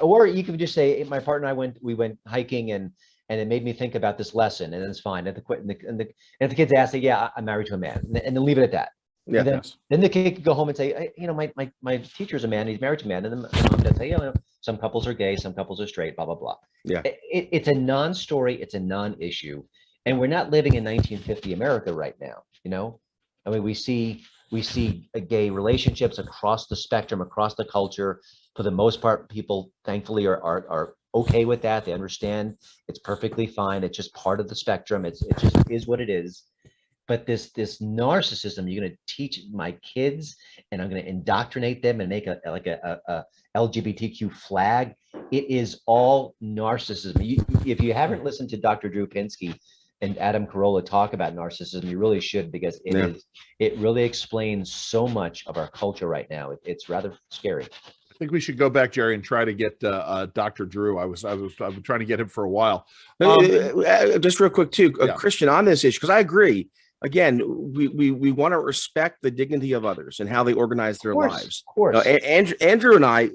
Or you can just say, my partner and I went hiking and it made me think about this lesson, and it's fine. And if the kids ask, say, yeah, I'm married to a man, and then leave it at that. Yeah. Then the kid could go home and say, my teacher's a man, he's married to a man. And then the mom would say, some couples are gay, some couples are straight, blah, blah, blah. Yeah. It's a non-story, it's a non-issue. And we're not living in 1950 America right now, I mean, we see gay relationships across the spectrum, across the culture. For the most part, people thankfully are okay with that. They understand it's perfectly fine. It's just part of the spectrum. It just is what it is. But this narcissism, you're going to teach my kids, and I'm going to indoctrinate them and make a LGBTQ flag. It is all narcissism. If you haven't listened to Dr. Drew Pinsky and Adam Carolla talk about narcissism, you really should, because it really explains so much of our culture right now. It's rather scary. I think we should go back, Jerry, and try to get Dr. Drew. I've been trying to get him for a while. Just real quick too, Christian, on this issue, because I agree. Again, we want to respect the dignity of others and how they organize their lives. Of course. Andrew and I,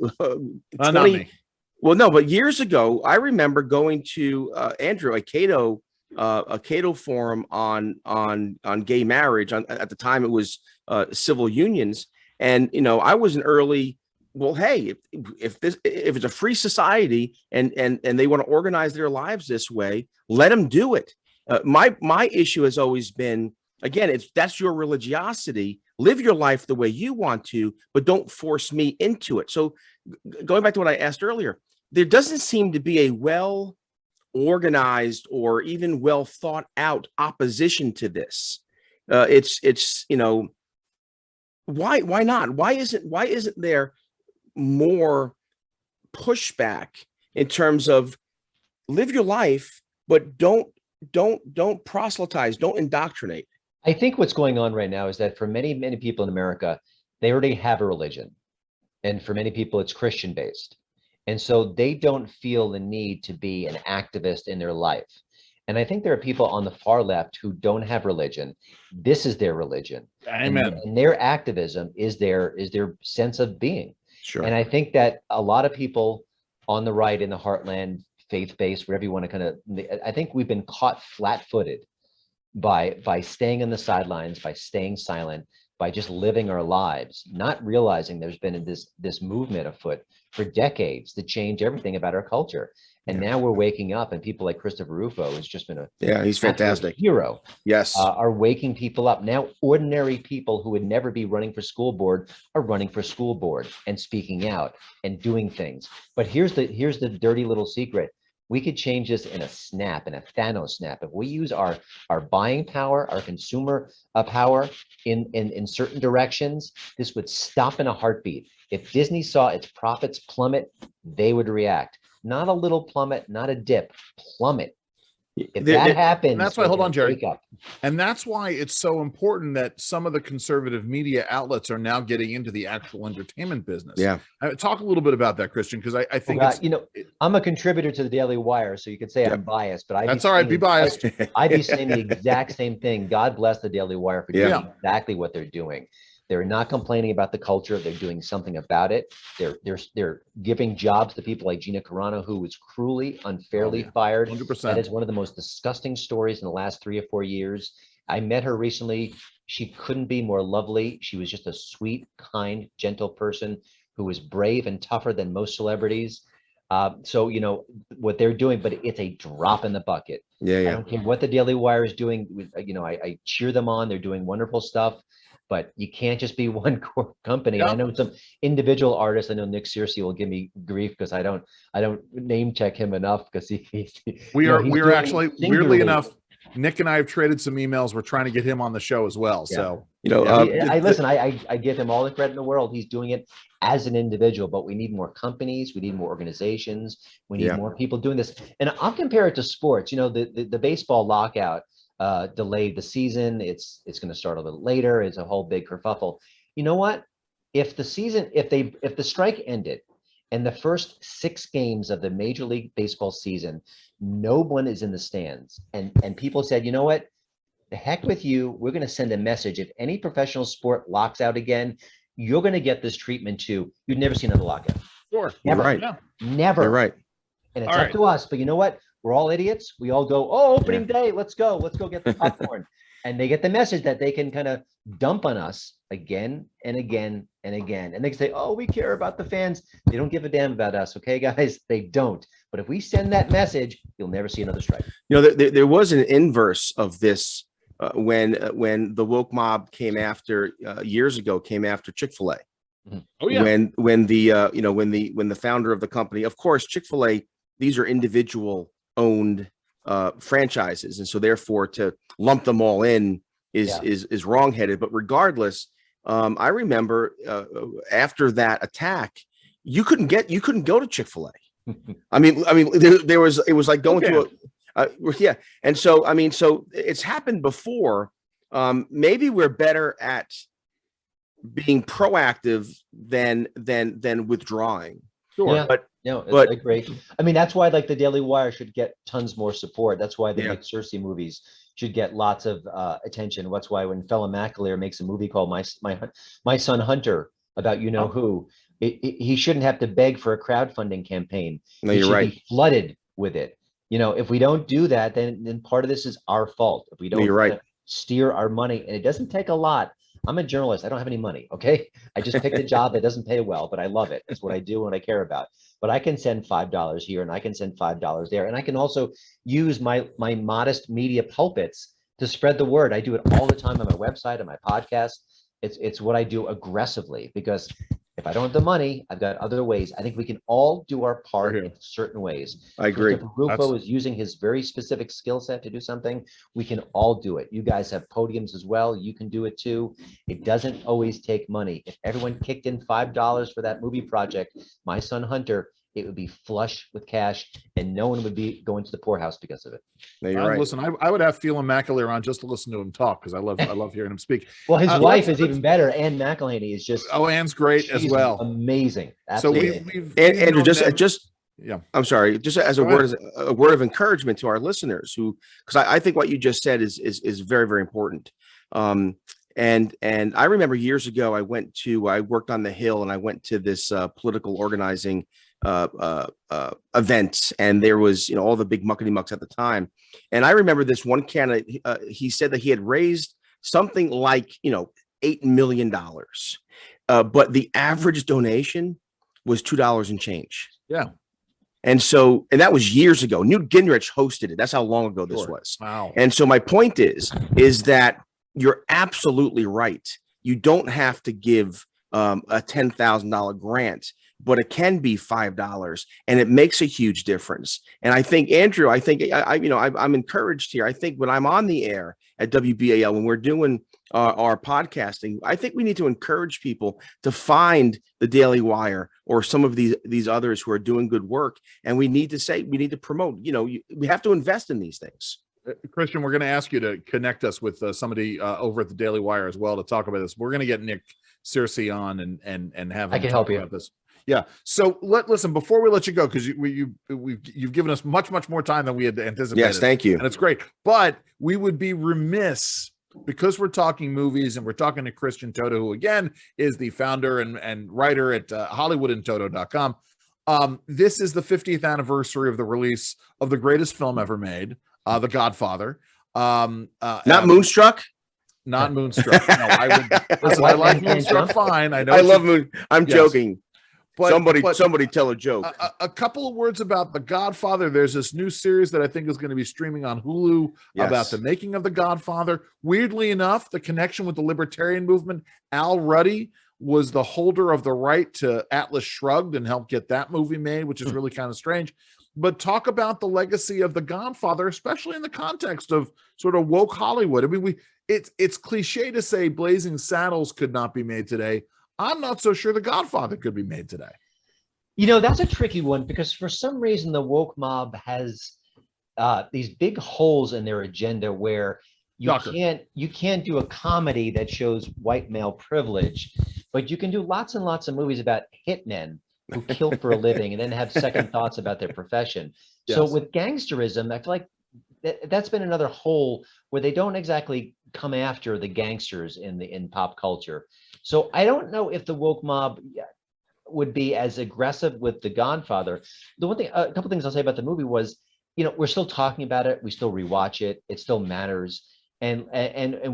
but years ago, I remember going to Andrew a Cato forum on gay marriage. At the time, it was civil unions, and I was an early. Well, hey, if it's a free society and they want to organize their lives this way, let them do it. My issue has always been, again, that's your religiosity. Live your life the way you want to, but don't force me into it. So going back to what I asked earlier, there doesn't seem to be a well organized or even well thought out opposition to this. It's why not? Why isn't there more pushback in terms of live your life, but don't proselytize, don't indoctrinate? I think what's going on right now is that for many people in America, they already have a religion, and for many people it's Christian based, and so they don't feel the need to be an activist in their life. And I think there are people on the far left who don't have religion. This is their religion. Amen. And their activism is their sense of being. Sure. And I think that a lot of people on the right, in the heartland, faith-based, whatever you want to I think we've been caught flat-footed by staying on the sidelines, by staying silent, by just living our lives, not realizing there's been this movement afoot for decades to change everything about our culture. And now we're waking up, and people like Christopher Rufo, who's just been he's fantastic hero. Yes, are waking people up. Now, ordinary people who would never be running for school board are running for school board and speaking out and doing things. But here's the dirty little secret. We could change this in a snap, in a Thanos snap. If we use our buying power, our consumer power in certain directions, this would stop in a heartbeat. If Disney saw its profits plummet, they would react. Not a little plummet, not a dip, plummet. If that happens, and that's why, hold on, Jerry. And that's why it's so important that some of the conservative media outlets are now getting into the actual entertainment business. Yeah. Talk a little bit about that, Christian, because I think I'm a contributor to the Daily Wire, so you could say I'm biased, but that's all right. Be biased. I'd be saying the exact same thing. God bless the Daily Wire for doing exactly what they're doing. They're not complaining about the culture. They're doing something about it. They're giving jobs to people like Gina Carano, who was cruelly, unfairly fired. 100%. That is one of the most disgusting stories in the last 3 or 4 years. I met her recently. She couldn't be more lovely. She was just a sweet, kind, gentle person who was brave and tougher than most celebrities. So what they're doing, but it's a drop in the bucket. Yeah, I don't care what the Daily Wire is doing. I cheer them on. They're doing wonderful stuff, but you can't just be one core company. Yeah. I know some individual artists. I know Nick Searcy will give me grief because I don't name check him enough because he's We you know, are he's we are doing actually, singularly. weirdly enough, Nick and I have traded some emails. We're trying to get him on the show as well. Yeah. So I give him all the credit in the world. He's doing it as an individual, but we need more companies. We need more organizations. We need more people doing this. And I'll compare it to sports. The baseball lockout delayed the season. It's going to start a little later. It's a whole big kerfuffle. You know what? If the strike ended and the first 6 games of the Major League Baseball season, no one is in the stands, and people said, you know what? The heck with you. We're going to send a message. If any professional sport locks out again, you're going to get this treatment too. You've never seen another lockout. sure. Never. right. Yeah. Never. You're right. And it's All up right. to us. But you know what? We're all idiots. We all go, opening day. Let's go. Let's go get the popcorn. And they get the message that they can kind of dump on us again and again and again. And they say, oh, we care about the fans. They don't give a damn about us. Okay, guys, they don't. But if we send that message, you'll never see another strike. There was an inverse of this when the woke mob came after Chick-fil-A. Oh yeah. When the founder of the company, of course, Chick-fil-A, these are individual owned franchises, and so therefore to lump them all in is wrongheaded. But regardless, I remember after that attack, you couldn't go to Chick-fil-A. I mean, it was like going to and so it's happened before. Maybe we're better at being proactive than withdrawing. Sure. Yeah. But I agree. I mean, that's why like the Daily Wire should get tons more support. That's why the Nick Searcy movies should get lots of attention. That's why when Fella McAleer makes a movie called My Son Hunter about who, he shouldn't have to beg for a crowdfunding campaign. No, he you're should right. be flooded with it. If we don't do that, then part of this is our fault. If we don't steer our money, and it doesn't take a lot. I'm a journalist. I don't have any money. Okay. I just picked a job that doesn't pay well, but I love it. It's what I do and I care about. But I can send $5 here and I can send $5 there. And I can also use my modest media pulpits to spread the word. I do it all the time on my website, on my podcast. It's what I do aggressively, because if I don't have the money, I've got other ways. I think we can all do our part in certain ways. I agree. If Rufo is using his very specific skill set to do something, we can all do it. You guys have podiums as well. You can do it too. It doesn't always take money. If everyone kicked in $5 for that movie project, My Son Hunter, it would be flush with cash and no one would be going to the poorhouse because of it. No, you're right. Listen, I would have Phelan McAleer on just to listen to him talk, because I love hearing him speak. Well, his wife is even better. Ann McElhaney is just Ann's great as well. Amazing. So Absolutely. Andrew, I'm sorry, just as a word of encouragement to our listeners, because I think what you just said is very, very important. And I remember years ago, I worked on the Hill and I went to this political organizing events, and there was all the big muckety mucks at the time. And I remember this one candidate, he said that he had raised something like $8 million, but the average donation was $2 and change. Yeah. And that was years ago. Newt Gingrich hosted it. That's how long ago this was. Wow. And so my point is that you're absolutely right. You don't have to give a $10,000 grant, but it can be $5, and it makes a huge difference. And I think, Andrew, I'm encouraged here. I think when I'm on the air at WBAL, when we're doing our podcasting, I think we need to encourage people to find the Daily Wire or some of these others who are doing good work. And we need to promote, we have to invest in these things. Christian, we're going to ask you to connect us with somebody over at the Daily Wire as well to talk about this. We're going to get Nick Searcy on and have him I can help you about this. Yeah. So listen, before we let you go, because you've given us much more time than we had anticipated. Yes, thank you. And it's great. But we would be remiss, because we're talking movies and we're talking to Christian Toto, who again is the founder and writer at HollywoodandToto.com. This is the 50th anniversary of the release of the greatest film ever made, The Godfather. Not Moonstruck. Not Moonstruck. No, I like Moonstruck fine. I know. I love Moon. I'm joking. Somebody tell a joke. A couple of words about The Godfather. There's this new series that I think is going to be streaming on Hulu about the making of The Godfather. Weirdly enough, the connection with the libertarian movement, Al Ruddy was the holder of the right to Atlas Shrugged and helped get that movie made, which is really kind of strange. But talk about the legacy of The Godfather, especially in the context of sort of woke Hollywood. I mean, it's cliche to say Blazing Saddles could not be made today. I'm not so sure The Godfather could be made today. You know, that's a tricky one because for some reason the woke mob has these big holes in their agenda where you can't do a comedy that shows white male privilege, but you can do lots and lots of movies about hitmen who kill for a living and then have second thoughts about their profession. Yes. So with gangsterism, I feel like that's been another hole where they don't exactly come after the gangsters in pop culture. So I don't know if the woke mob would be as aggressive with The Godfather. The one thing, a couple things I'll say about the movie was, you know, we're still talking about it. We still rewatch it. It still matters. And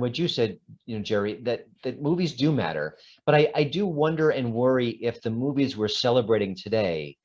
what you said, you know, Jerry, that movies do matter. But I do wonder and worry if the movies we're celebrating today,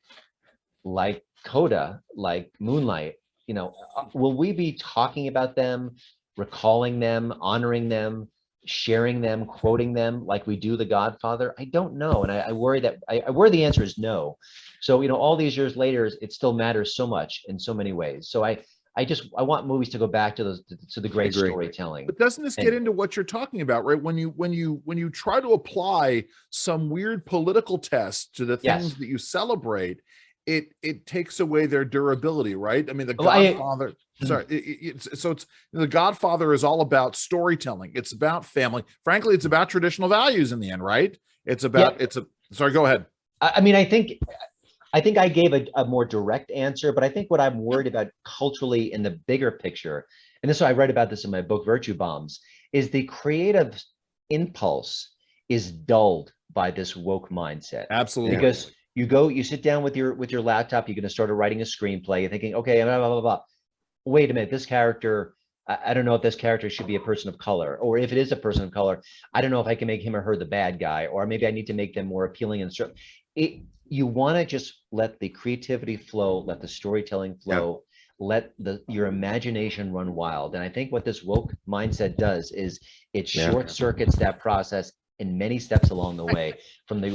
like Coda, like Moonlight, you know, will we be talking about them, recalling them, honoring them, sharing them, quoting them like we do The Godfather? I don't know. And I worry that I worry the answer is no. So, you know, all these years later, it still matters so much in so many ways. So I want movies to go back to the great storytelling. But doesn't this get into what you're talking about, right? When you try to apply some weird political test to the things that you celebrate, it takes away their durability, right? I mean, The Godfather. The Godfather is all about storytelling. It's about family. Frankly, it's about traditional values in the end, right? It's about sorry, go ahead. I mean, I think I gave a more direct answer, but I think what I'm worried about culturally in the bigger picture, and this is why I write about this in my book, Virtue Bombs, is the creative impulse is dulled by this woke mindset. Absolutely. Because you sit down with your laptop, you're going to start writing a screenplay, you're thinking, okay, blah, blah, blah, blah. Wait a minute, this character, I don't know if this character should be a person of color, or if it is a person of color, I don't know if I can make him or her the bad guy, or maybe I need to make them more appealing. And you want to just let the creativity flow, let the storytelling flow, let your imagination run wild. And I think what this woke mindset does is it short circuits that process in many steps along the way, from the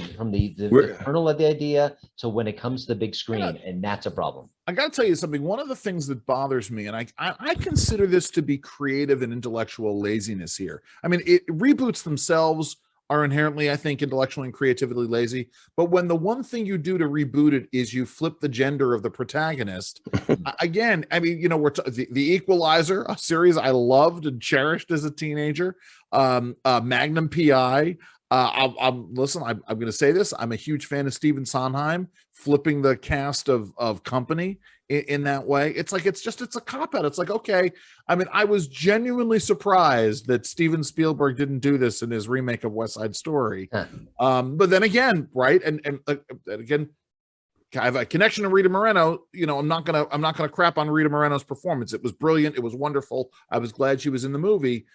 kernel of the idea to when it comes to the big screen, and that's a problem. I got to tell you something. One of the things that bothers me, and I consider this to be creative and intellectual laziness here. I mean, reboots themselves are inherently, I think, intellectually and creatively lazy. But when the one thing you do to reboot it is you flip the gender of the protagonist, again, I mean, you know, the Equalizer, a series I loved and cherished as a teenager, Magnum PI. I'm going to say this. I'm a huge fan of Stephen Sondheim flipping the cast of Company in that way. It's like, it's a cop-out. It's like, okay. I mean, I was genuinely surprised that Steven Spielberg didn't do this in his remake of West Side Story. But then again, right. And again, I have a connection to Rita Moreno. You know, I'm not gonna crap on Rita Moreno's performance. It was brilliant. It was wonderful. I was glad she was in the movie.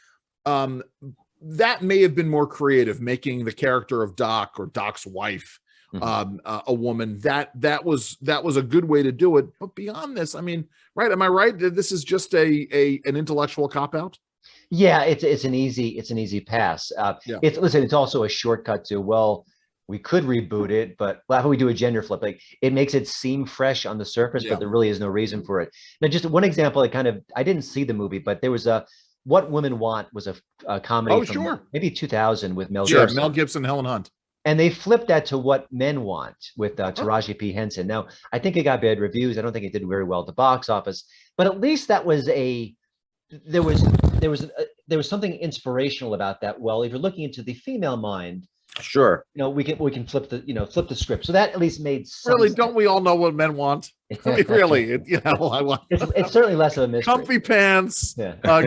That may have been more creative, making the character of Doc or Doc's wife a woman. That was a good way to do it. But beyond this, I mean, right? Am I right? This is just an intellectual cop-out? Yeah, it's an easy pass. It's also a shortcut to, well, we could reboot it, but how do we do a gender flip? Like, it makes it seem fresh on the surface, but there really is no reason for it. Now, just one example, I didn't see the movie, but there was What Women Want was a comedy from maybe 2000 with Mel Gibson. Mel Gibson, Helen Hunt. And they flipped that to What Men Want with Taraji P. Henson. Now, I think it got bad reviews. I don't think it did very well at the box office, but at least that was there was something inspirational about that. Well, if you're looking into the female mind, sure, you know, we can flip the script. So that at least made sense. Really, don't we all know what men want? I mean, really, I want. It's certainly less of a mystery. Comfy pants,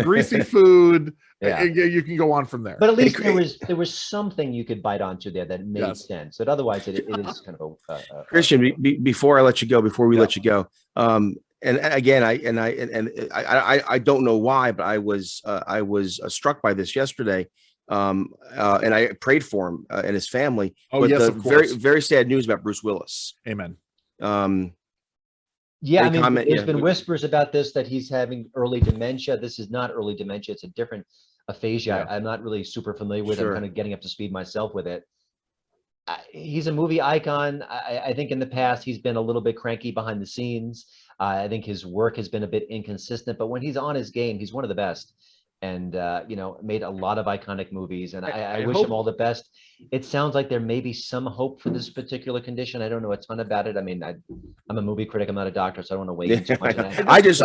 greasy food. You can go on from there. But at least there was something you could bite onto there that made sense. But otherwise, it is kind of a Christian. Before we let you go, and again, I don't know why, but I was struck by this yesterday. And I prayed for him and his family. Oh, but yes, the of course. very sad news about Bruce Willis. Amen. Yeah, I mean, comment? there's Yeah. been whispers about this, that he's having early dementia. This is not early dementia. It's a different aphasia. Yeah. I'm not really super familiar with it. Sure. I'm kind of getting up to speed myself with it. He's a movie icon. I think in the past, he's been a little bit cranky behind the scenes. I think his work has been a bit inconsistent, but when he's on his game, he's one of the best. And, you know, made a lot of iconic movies. And I wish him all the best. It sounds like there may be some hope for this particular condition. I don't know a ton about it. I mean, I'm a movie critic. I'm not a doctor, so I don't want to weigh in too much. I just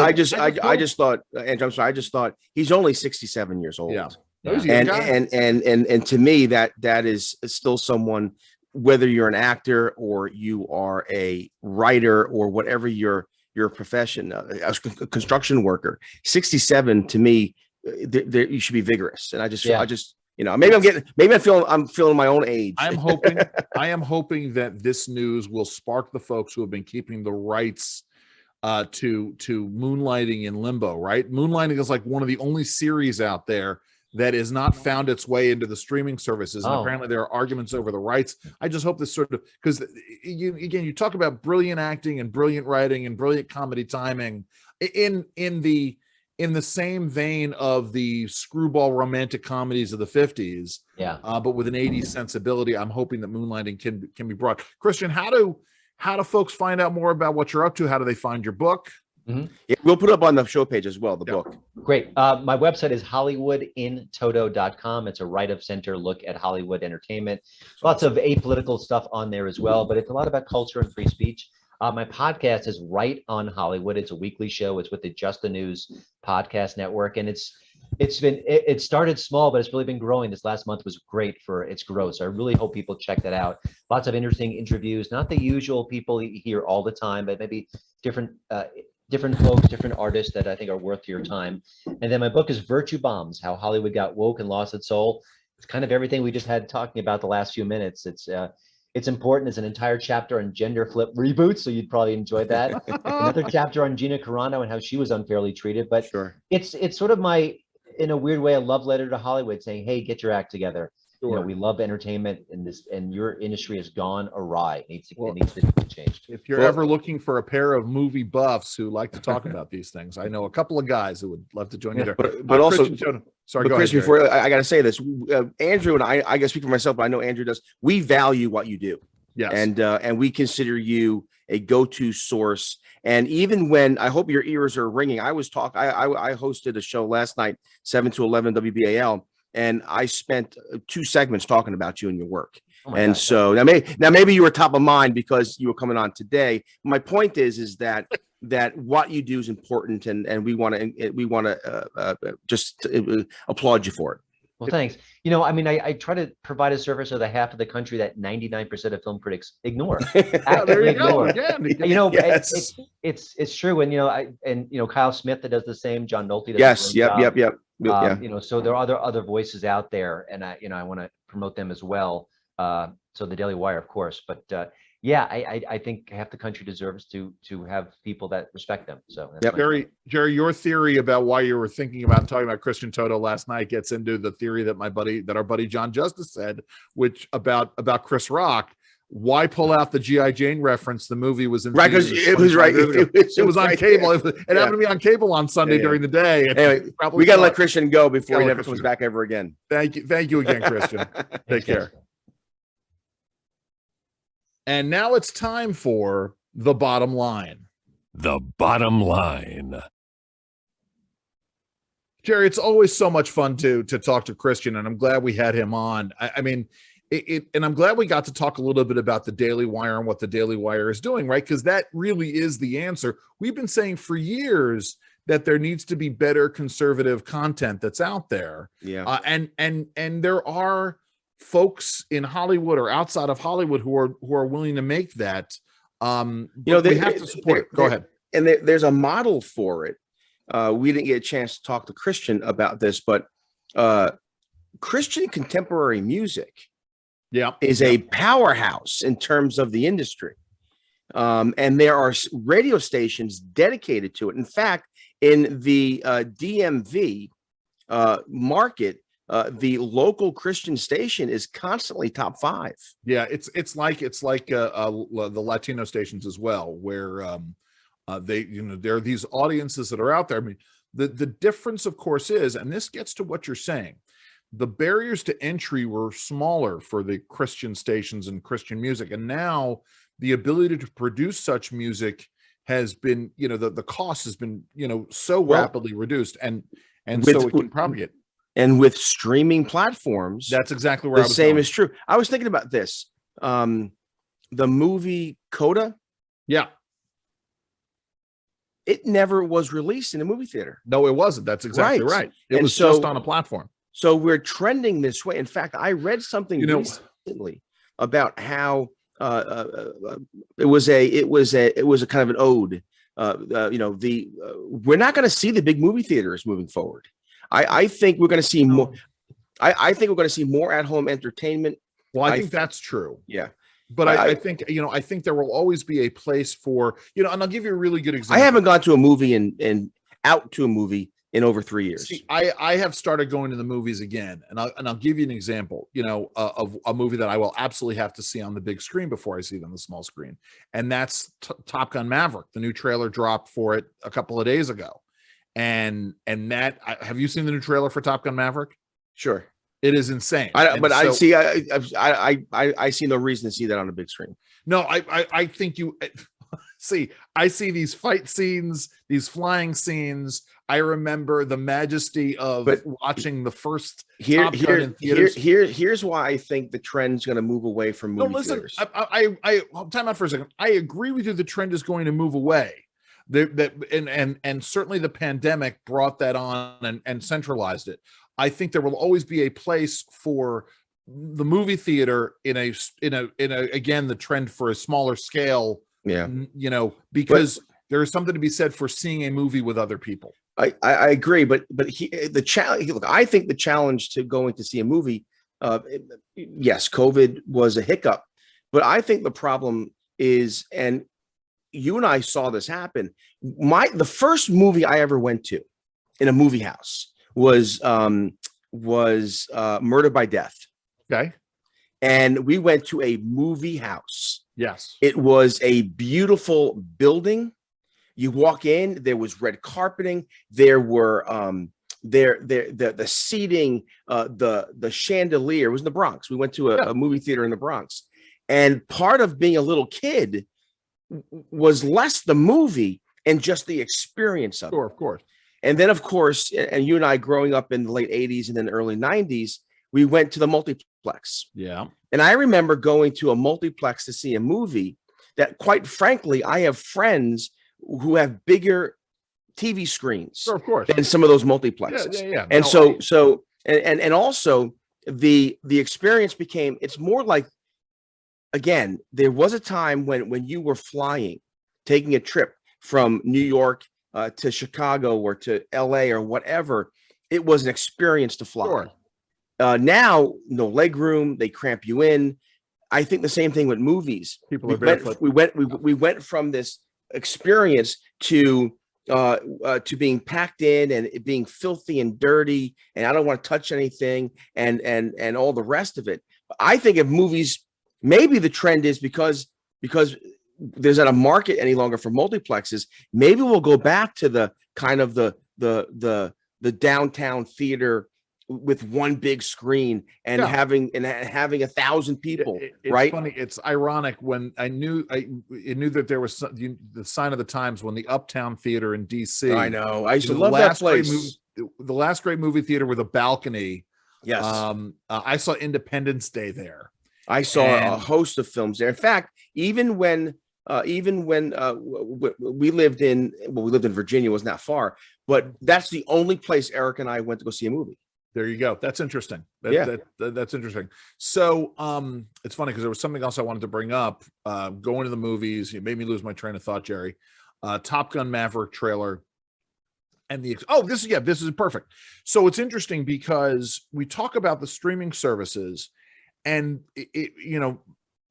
thought, Andrew, I'm sorry. I just thought he's only 67 years old. Yeah. And to me, that is still someone, whether you're an actor or you are a writer or whatever your profession, a construction worker, 67 to me, you should be vigorous. And I just, you know, maybe I'm feeling my own age. I am hoping that this news will spark the folks who have been keeping the rights to Moonlighting in limbo, right? Moonlighting is like one of the only series out there that has not found its way into the streaming services. And apparently there are arguments over the rights. I just hope this sort of, because you talk about brilliant acting and brilliant writing and brilliant comedy timing in the same vein of the screwball romantic comedies of the 50s, but with an 80s sensibility. I'm hoping that Moonlighting can be brought. Christian, how do folks find out more about what you're up to? How do they find your book? Mm-hmm. Yeah, we'll put it up on the show page as well, the book. Great. My website is hollywoodintoto.com. It's a right of center look at Hollywood entertainment. Lots of apolitical stuff on there as well, but it's a lot about culture and free speech. My podcast is Right on Hollywood. It's a weekly show. It's with the Just the News podcast network. And it started small, but it's really been growing. This last month was great for its growth. So I really hope people check that out. Lots of interesting interviews, not the usual people you hear all the time, but maybe different folks, different artists that I think are worth your time. And then my book is Virtue Bombs: How Hollywood Got Woke and Lost Its Soul. It's kind of everything we just had talking about the last few minutes. It's important. It's an entire chapter on gender flip reboots, so you'd probably enjoy that. Another chapter on Gina Carano and how she was unfairly treated. But it's sort of my, in a weird way, a love letter to Hollywood, saying, hey, get your act together. You know, we love entertainment, and your industry has gone awry. It needs to be changed. If you're ever looking for a pair of movie buffs who like to talk about these things, I know a couple of guys who would love to join you there. But also, sorry, go Chris, ahead, before I got to say this, Andrew and I got to speak for myself, but I know Andrew does. We value what you do. Yes. And we consider you a go-to source. And even when, I hope your ears are ringing, I hosted a show last night, 7 to 11 WBAL. And I spent 2 segments talking about you and your work. And gosh, so now maybe you were top of mind because you were coming on today. My point is that what you do is important, and we want to just applaud you for it. Well, thanks. You know, I mean, I try to provide a service of the half of the country that 99% of film critics ignore. There you go. Again. You know, yes. it's true. And, you know, Kyle Smith that does the same, John Nolte does yes, the same yep. You know, so there are other voices out there, and I want to promote them as well. So the Daily Wire, of course, but I think half the country deserves to have people that respect them. So Jerry, your theory about why you were thinking about talking about Christian Toto last night gets into the theory that our buddy John Justice said, which about Chris Rock. Why pull out the G.I. Jane reference? The movie was in right, because it was right. It was on cable. It happened to be on cable on Sunday during the day. Anyway, we got to let Christian go before he never comes back ever again. Thank you again, Christian. Take care. And now it's time for the bottom line. The bottom line. Jerry, it's always so much fun to talk to Christian, and I'm glad we had him on. I mean, and I'm glad we got to talk a little bit about the Daily Wire and what the Daily Wire is doing, right? Because that really is the answer. We've been saying for years that there needs to be better conservative content that's out there. Yeah. And there are folks in Hollywood or outside of Hollywood who are willing to make that. We have to support it. Go ahead. And there's a model for it. We didn't get a chance to talk to Christian about this, but Christian contemporary music is a powerhouse in terms of the industry. And there are radio stations dedicated to it. In fact, in the DMV market, the local Christian station is constantly top 5. Yeah, it's like the Latino stations as well, where they, there are these audiences that are out there. I mean, the difference, of course, is, and this gets to what you're saying, the barriers to entry were smaller for the Christian stations and Christian music, and now the ability to produce such music has been, the cost has been, so rapidly reduced, and so it can propagate. And with streaming platforms, that's exactly where the same is true. I was thinking about this. The movie Coda. Yeah. It never was released in a movie theater. No, it wasn't. That's exactly right. It was just on a platform. So we're trending this way. In fact, I read something recently about how it was a kind of an ode. We're not going to see the big movie theaters moving forward. I think we're going to see more. I think we're going to see more at-home entertainment. Well, I think that's true. Yeah. But I think, I think there will always be a place for, and I'll give you a really good example. I haven't gone to a movie and out to a movie in over 3 years. See, I have started going to the movies again, and I'll give you an example, of a movie that I will absolutely have to see on the big screen before I see it on the small screen. And that's Top Gun Maverick. The new trailer dropped for it a couple of days ago. And that, have you seen the new trailer for Top Gun Maverick? Sure. It is insane. I see no reason to see that on a big screen. No, I think you see, I see these fight scenes, these flying scenes. I remember the majesty of watching the first Top Gun in theaters. Here's why I think the trend's going to move away from movie theaters. I'll time out for a second. I agree with you. The trend is going to move away. And certainly the pandemic brought that on and centralized it. I think there will always be a place for the movie theater in a again, the trend for a smaller scale. Yeah. Because there is something to be said for seeing a movie with other people. I agree, but the challenge. Look, I think the challenge to going to see a movie, yes, COVID was a hiccup, but I think the problem is, and you and I saw this happen. The first movie I ever went to in a movie house was Murder by Death. Okay. And we went to a movie house. Yes. It was a beautiful building. You walk in, there was red carpeting. There were the seating, the chandelier. It was in the Bronx. We went to a movie theater in the Bronx. And part of being a little kid was less the movie and just the experience of it. Sure, of course. And then, of course, and you and I growing up in the late 80s and then early 90s, we went to the multiplex. Yeah. And I remember going to a multiplex to see a movie that, quite frankly, I have friends who have bigger TV screens, sure, of course, than some of those multiplexes. Yeah. And and also the experience became, it's more like, again, there was a time when you were flying, taking a trip from New York to Chicago or to LA or whatever. It was an experience to fly. Sure. Now, no leg room, they cramp you in. I think the same thing with movies. People are barefoot. We went from this experience to being packed in and it being filthy and dirty, and I don't want to touch anything, and all the rest of it. I think if movies, maybe the trend is because there's not a market any longer for multiplexes. Maybe we'll go back to the kind of the downtown theater with one big screen and having 1,000 people. It's right? Funny. It's ironic when I knew that there was the sign of the times when the Uptown Theater in DC. I know. I used to love that place. The last great movie theater with a balcony. Yes. I saw Independence Day there. I saw a host of films there. In fact, even when we lived in Virginia, it wasn't that far, but that's the only place Eric and I went to go see a movie. There you go. That's interesting. That's interesting. So it's funny because there was something else I wanted to bring up. Going to the movies, it made me lose my train of thought, Jerry. Top Gun Maverick trailer. And this is perfect. So it's interesting because we talk about the streaming services, and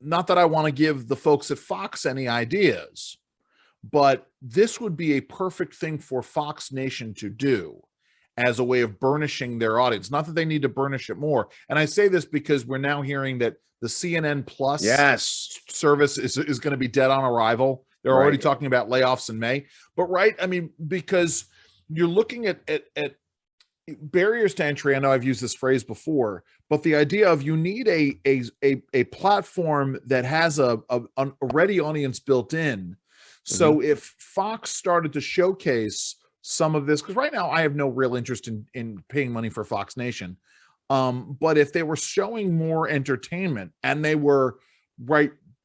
not that I want to give the folks at Fox any ideas, but this would be a perfect thing for Fox Nation to do. as a way of burnishing their audience. Not that they need to burnish it more. And I say this because we're now hearing that the CNN Plus service is going to be dead on arrival. They're already talking about layoffs in May. But I mean, because you're looking at barriers to entry. I know I've used this phrase before, but the idea of you need a platform that has a ready audience built in. So if Fox started to showcase some of this, because right now I have no real interest in paying money for Fox Nation, but if they were showing more entertainment and they were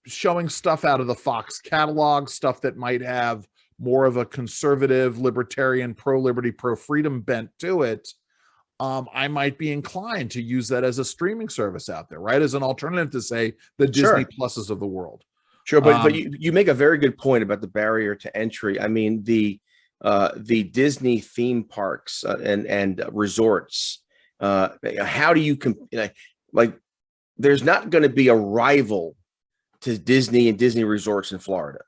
showing stuff out of the Fox catalog, stuff that might have more of a conservative, libertarian, pro-liberty, pro-freedom bent to it, I might be inclined to use that as a streaming service out there, as an alternative to, say, the Disney Pluses of the world. Sure, but you make a very good point about the barrier to entry. I mean, the Disney theme parks and resorts. How do you there's not going to be a rival to Disney and Disney resorts in Florida.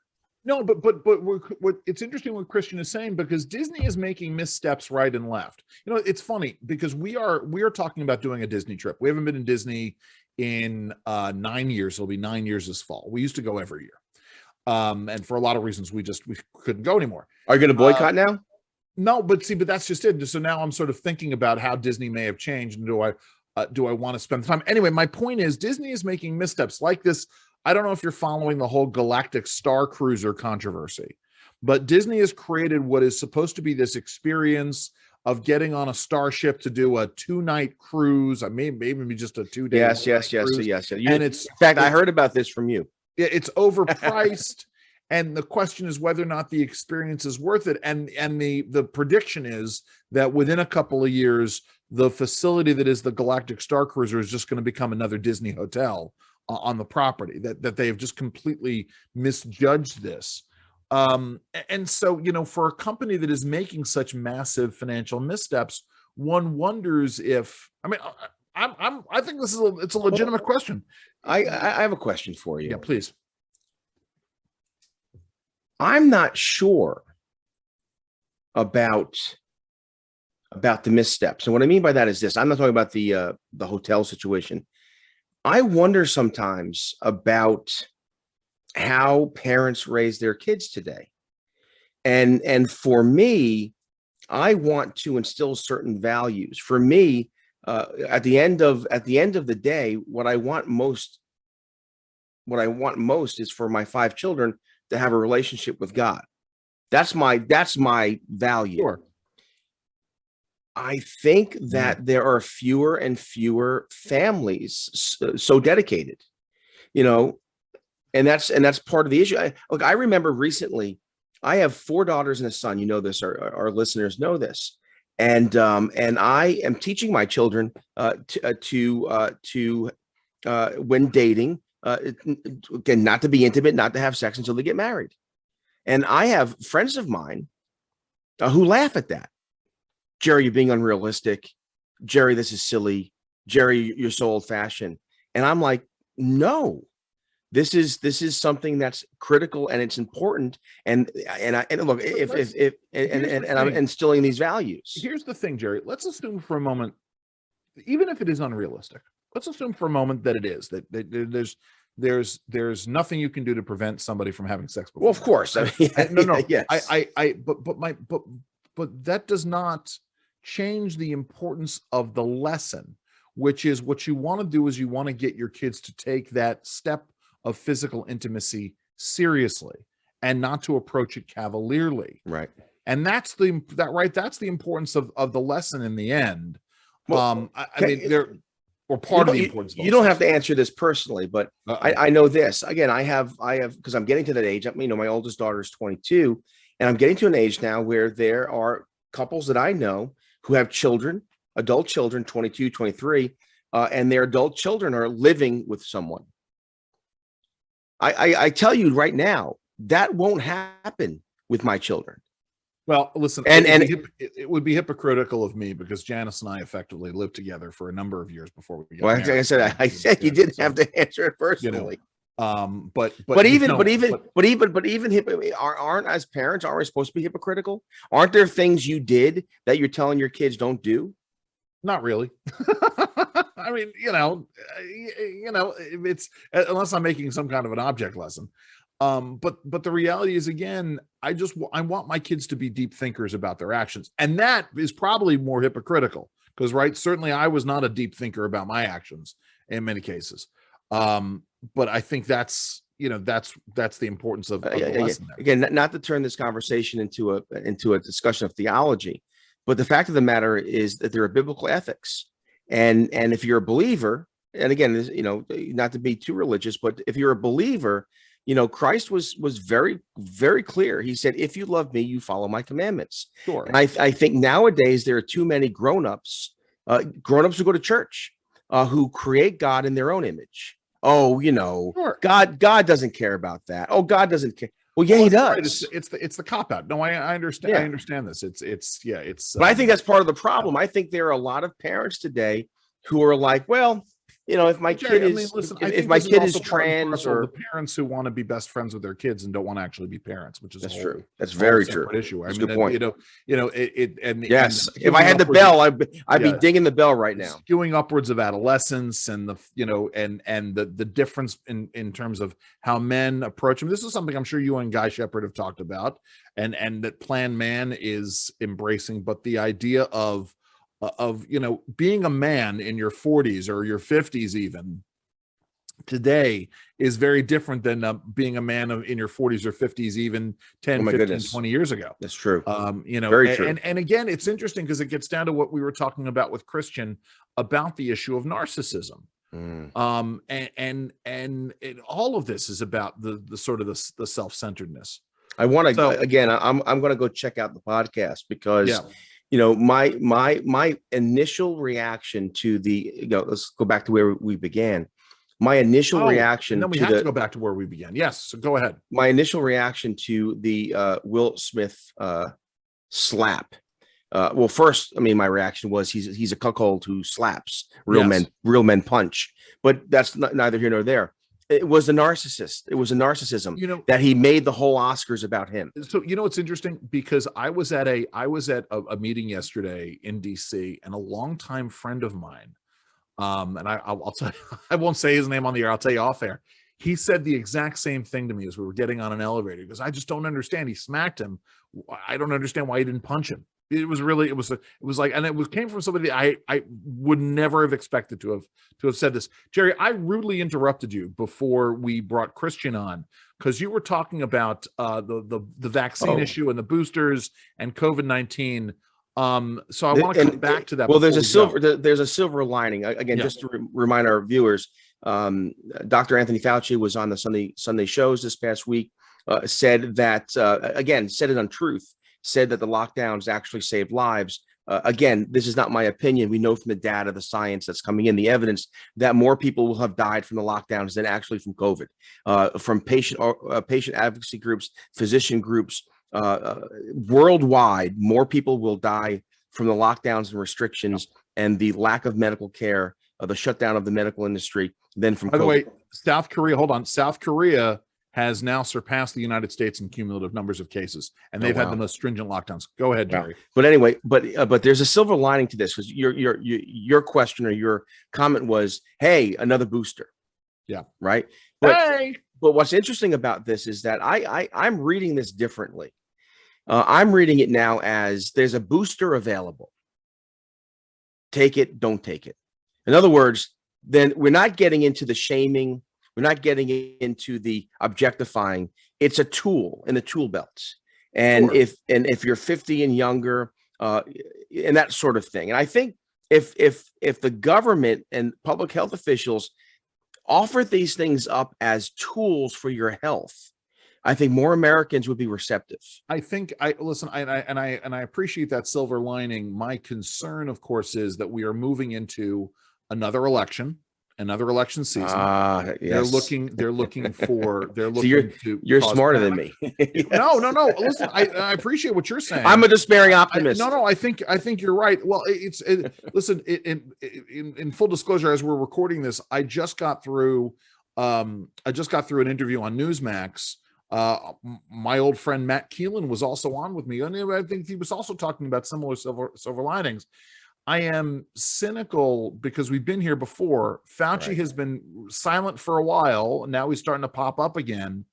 No, but what it's interesting what Christian is saying, because Disney is making missteps right and left. It's funny because we are talking about doing a Disney trip. We haven't been in Disney in 9 years. It'll be 9 years this fall. We used to go every year. And for a lot of reasons, we couldn't go anymore. Are you going to boycott now? No, but that's just it. So now I'm sort of thinking about how Disney may have changed. And do I want to spend the time? Anyway, my point is Disney is making missteps like this. I don't know if you're following the whole Galactic Star Cruiser controversy, but Disney has created what is supposed to be this experience of getting on a starship to do a 2-night cruise. I mean, maybe just a 2-day. Yes. And in fact, I heard about this from you. It's overpriced. And the question is whether or not the experience is worth it. And the prediction is that within a couple of years, the facility that is the Galactic Star Cruiser is just going to become another Disney hotel on the property, that they have just completely misjudged this. And so, for a company that is making such massive financial missteps, one wonders if, I think it's a legitimate question. I have a question for you. Yeah, please. I'm not sure about the missteps. And what I mean by that is this. I'm not talking about the hotel situation. I wonder sometimes about how parents raise their kids today. And for me, I want to instill certain values. For me, at the end of the day, what I want most is for my 5 children to have a relationship with God. That's my value. Sure. I think that there are fewer and fewer families so dedicated, and that's part of the issue. I remember recently, I have 4 daughters and a son. You know this, our listeners know this, and I am teaching my children to when dating, again, not to be intimate, not to have sex until they get married. And I have friends of mine who laugh at that. Jerry, you're being unrealistic. Jerry, this is silly. Jerry, you're so old fashioned. And I'm like, no, this is something that's critical and it's important. And look, if I'm instilling these values. Here's the thing, Jerry, let's assume for a moment, even if it is unrealistic, let's assume for a moment that it is, that there's nothing you can do to prevent somebody from having sex before. Well, of course. No. Yes. But that does not change the importance of the lesson, which is what you want to do is you want to get your kids to take that step of physical intimacy seriously and not to approach it cavalierly. Right. And that's the importance of the lesson in the end. Well, part of the importance. You don't have to answer this personally, but I know this. Again, I have because I'm getting to that age. My oldest daughter is 22. And I'm getting to an age now where there are couples that I know who have children, adult children, 22, 23, and their adult children are living with someone. I tell you right now, that won't happen with my children. Well, listen, it would be hypocritical of me because Janice and I effectively lived together for a number of years before we got married. Like I said you didn't have to answer it personally. But even aren't as parents, aren't we supposed to be hypocritical? Aren't there things you did that you're telling your kids don't do? Not really. I mean, it's unless I'm making some kind of an object lesson. But the reality is, again, I want my kids to be deep thinkers about their actions, and that is probably more hypocritical because, right, certainly I was not a deep thinker about my actions in many cases. But I think that's the importance of the lesson there. Again, not to turn this conversation into a discussion of theology, but the fact of the matter is that there are biblical ethics, and if you're a believer, and again, not to be too religious, but if you're a believer, Christ was very, very clear. He said, "If you love me, you follow my commandments." Sure. And I think nowadays there are too many grown-ups who go to church, who create God in their own image. Oh, Sure. God doesn't care about that. Oh, God doesn't care. Well, yeah, he does. Right. It's the cop out. No, I understand. Yeah. I understand this. It's. But I think that's part of the problem. I think there are a lot of parents today who are like, well, if my kid is trans, or the parents who want to be best friends with their kids and don't want to actually be parents, which is that's true. That's very true. Issue. That's a good point. Yes. If I had the bell, I'd be dinging the bell right now. Skewing upwards of adolescence and the difference in terms of how men approach them. This is something I'm sure you and Guy Shepherd have talked about, and that Plan Man is embracing. But the idea of being a man in your 40s or your 50s even today is very different than being a man in your 40s or 50s even 10, 15, 20 years ago. That's true. Very true. And again, it's interesting because it gets down to what we were talking about with Christian about the issue of narcissism. All of this is about the sort of the self-centeredness. I want to again, I'm going to go check out the podcast because my initial reaction to let's go back to where we began. My initial reaction, and then we have to go back to where we began. Yes, so go ahead. My initial reaction to the Will Smith slap. Well, first, my reaction was he's a cuckold who slaps. Real men punch. But that's neither here nor there. It was a narcissist. It was a narcissism that he made the whole Oscars about him. So it's interesting because I was at a meeting yesterday in DC, and a longtime friend of mine, and I'll tell you, I won't say his name on the air. I'll tell you off air. He said the exact same thing to me as we were getting on an elevator because I just don't understand. He smacked him. I don't understand why he didn't punch him. It was like, and it came from somebody I would never have expected to have said this. Jerry, I rudely interrupted you before we brought Christian on because you were talking about the vaccine issue and the boosters and COVID-19. So I want to come back to that. Well, there's a silver lining again, just to remind our viewers. Dr. Anthony Fauci was on the Sunday shows this past week. Said that said it on Truth. Said that the lockdowns actually saved lives. Again, this is not my opinion. We know from the data, the science that's coming in, the evidence that more people will have died from the lockdowns than actually from COVID. From patient advocacy groups, physician groups, worldwide, more people will die from the lockdowns and restrictions and the lack of medical care, the shutdown of the medical industry than from COVID. By the way, South Korea has now surpassed the United States in cumulative numbers of cases, and they've had the most stringent lockdowns. Go ahead, Jerry. Wow. But anyway, but there's a silver lining to this because your question or your comment was, "Hey, another booster." Yeah. Right. But what's interesting about this is that I'm reading this differently. I'm reading it now as there's a booster available. Take it, don't take it. In other words, then we're not getting into the shaming. We're not getting into the objectifying. It's a tool in the tool belts. And sure. if you're 50 and younger, and that sort of thing. And I think if the government and public health officials offer these things up as tools for your health, I think more Americans would be receptive. I think I appreciate that silver lining. My concern, of course, is that we are moving into another election season. Yes. They're looking so you're smarter than me. Yes. No. Listen, I appreciate what you're saying. I'm a despairing optimist. I think you're right. Well, listen, in full disclosure, as we're recording this, I just got through I just got through an interview on Newsmax. My old friend Matt Keelan was also on with me, and I think he was also talking about similar silver linings. I am cynical because we've been here before. Fauci has been silent for a while. Now he's starting to pop up again.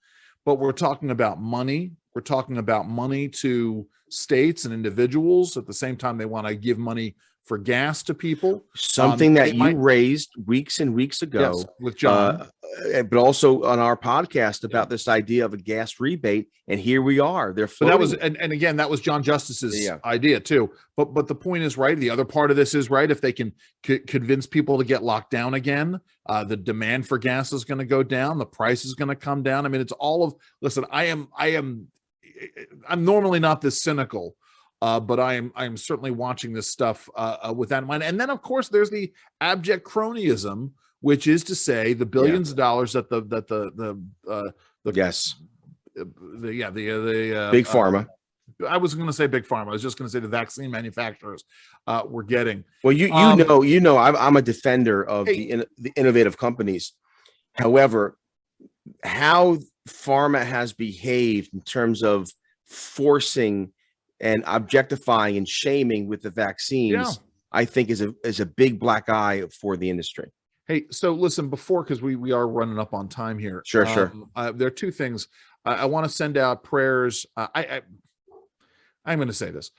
But we're talking about money. We're talking about money to states and individuals. At the same time, they want to give money for gas to people. Something that you raised weeks and weeks ago, yes, with John, but also on our podcast about this idea of a gas rebate. And here we are. They're floating. But that was, and again, that was John Justice's idea too. But the point is, right, the other part of this is, right, if they can convince people to get locked down again, the demand for gas is going to go down, the price is going to come down. I mean, it's all of, listen, I'm normally not this cynical, but I am certainly watching this stuff with that in mind. And then, of course, there's the abject cronyism, which is to say the billions of dollars that the big pharma. I was going to say big pharma. I was just going to say the vaccine manufacturers were getting. Well, you know, I'm a defender of the innovative companies. However, how pharma has behaved in terms of forcing and objectifying and shaming with the vaccines, I think is a big black eye for the industry. Hey, so listen, because we are running up on time here. Sure. There are two things. I want to send out prayers. I'm going to say this.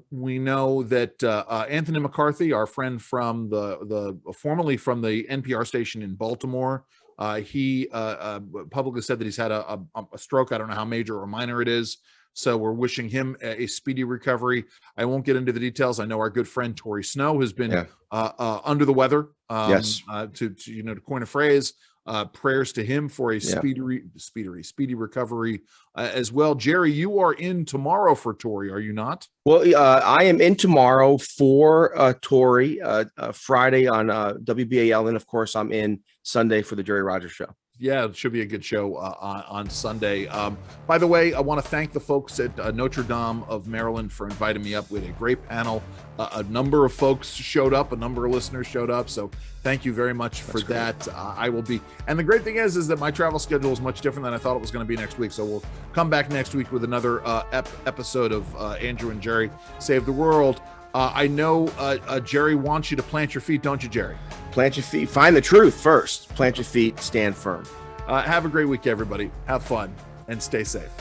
We know that Anthony McCarthy, our friend from formerly from the NPR station in Baltimore, he publicly said that he's had a stroke. I don't know how major or minor it is. So we're wishing him a speedy recovery. I won't get into the details. I know our good friend Tori Snow has been under the weather. To coin a phrase, prayers to him for a speedy recovery as well. Jerry, you are in tomorrow for Tori, are you not? Well, I am in tomorrow for Tori, Friday on WBAL, and of course I'm in Sunday for the Jerry Rogers Show. Yeah, it should be a good show on Sunday. By the way, I want to thank the folks at Notre Dame of Maryland for inviting me up with a great panel. A number of folks showed up, a number of listeners showed up. So thank you very much for that. I will be. And the great thing is that my travel schedule is much different than I thought it was going to be next week. So we'll come back next week with another episode of Andrew and Jerry Save the World. I know Jerry wants you to plant your feet, don't you, Jerry? Plant your feet. Find the truth first. Plant your feet. Stand firm. Have a great week, everybody. Have fun and stay safe.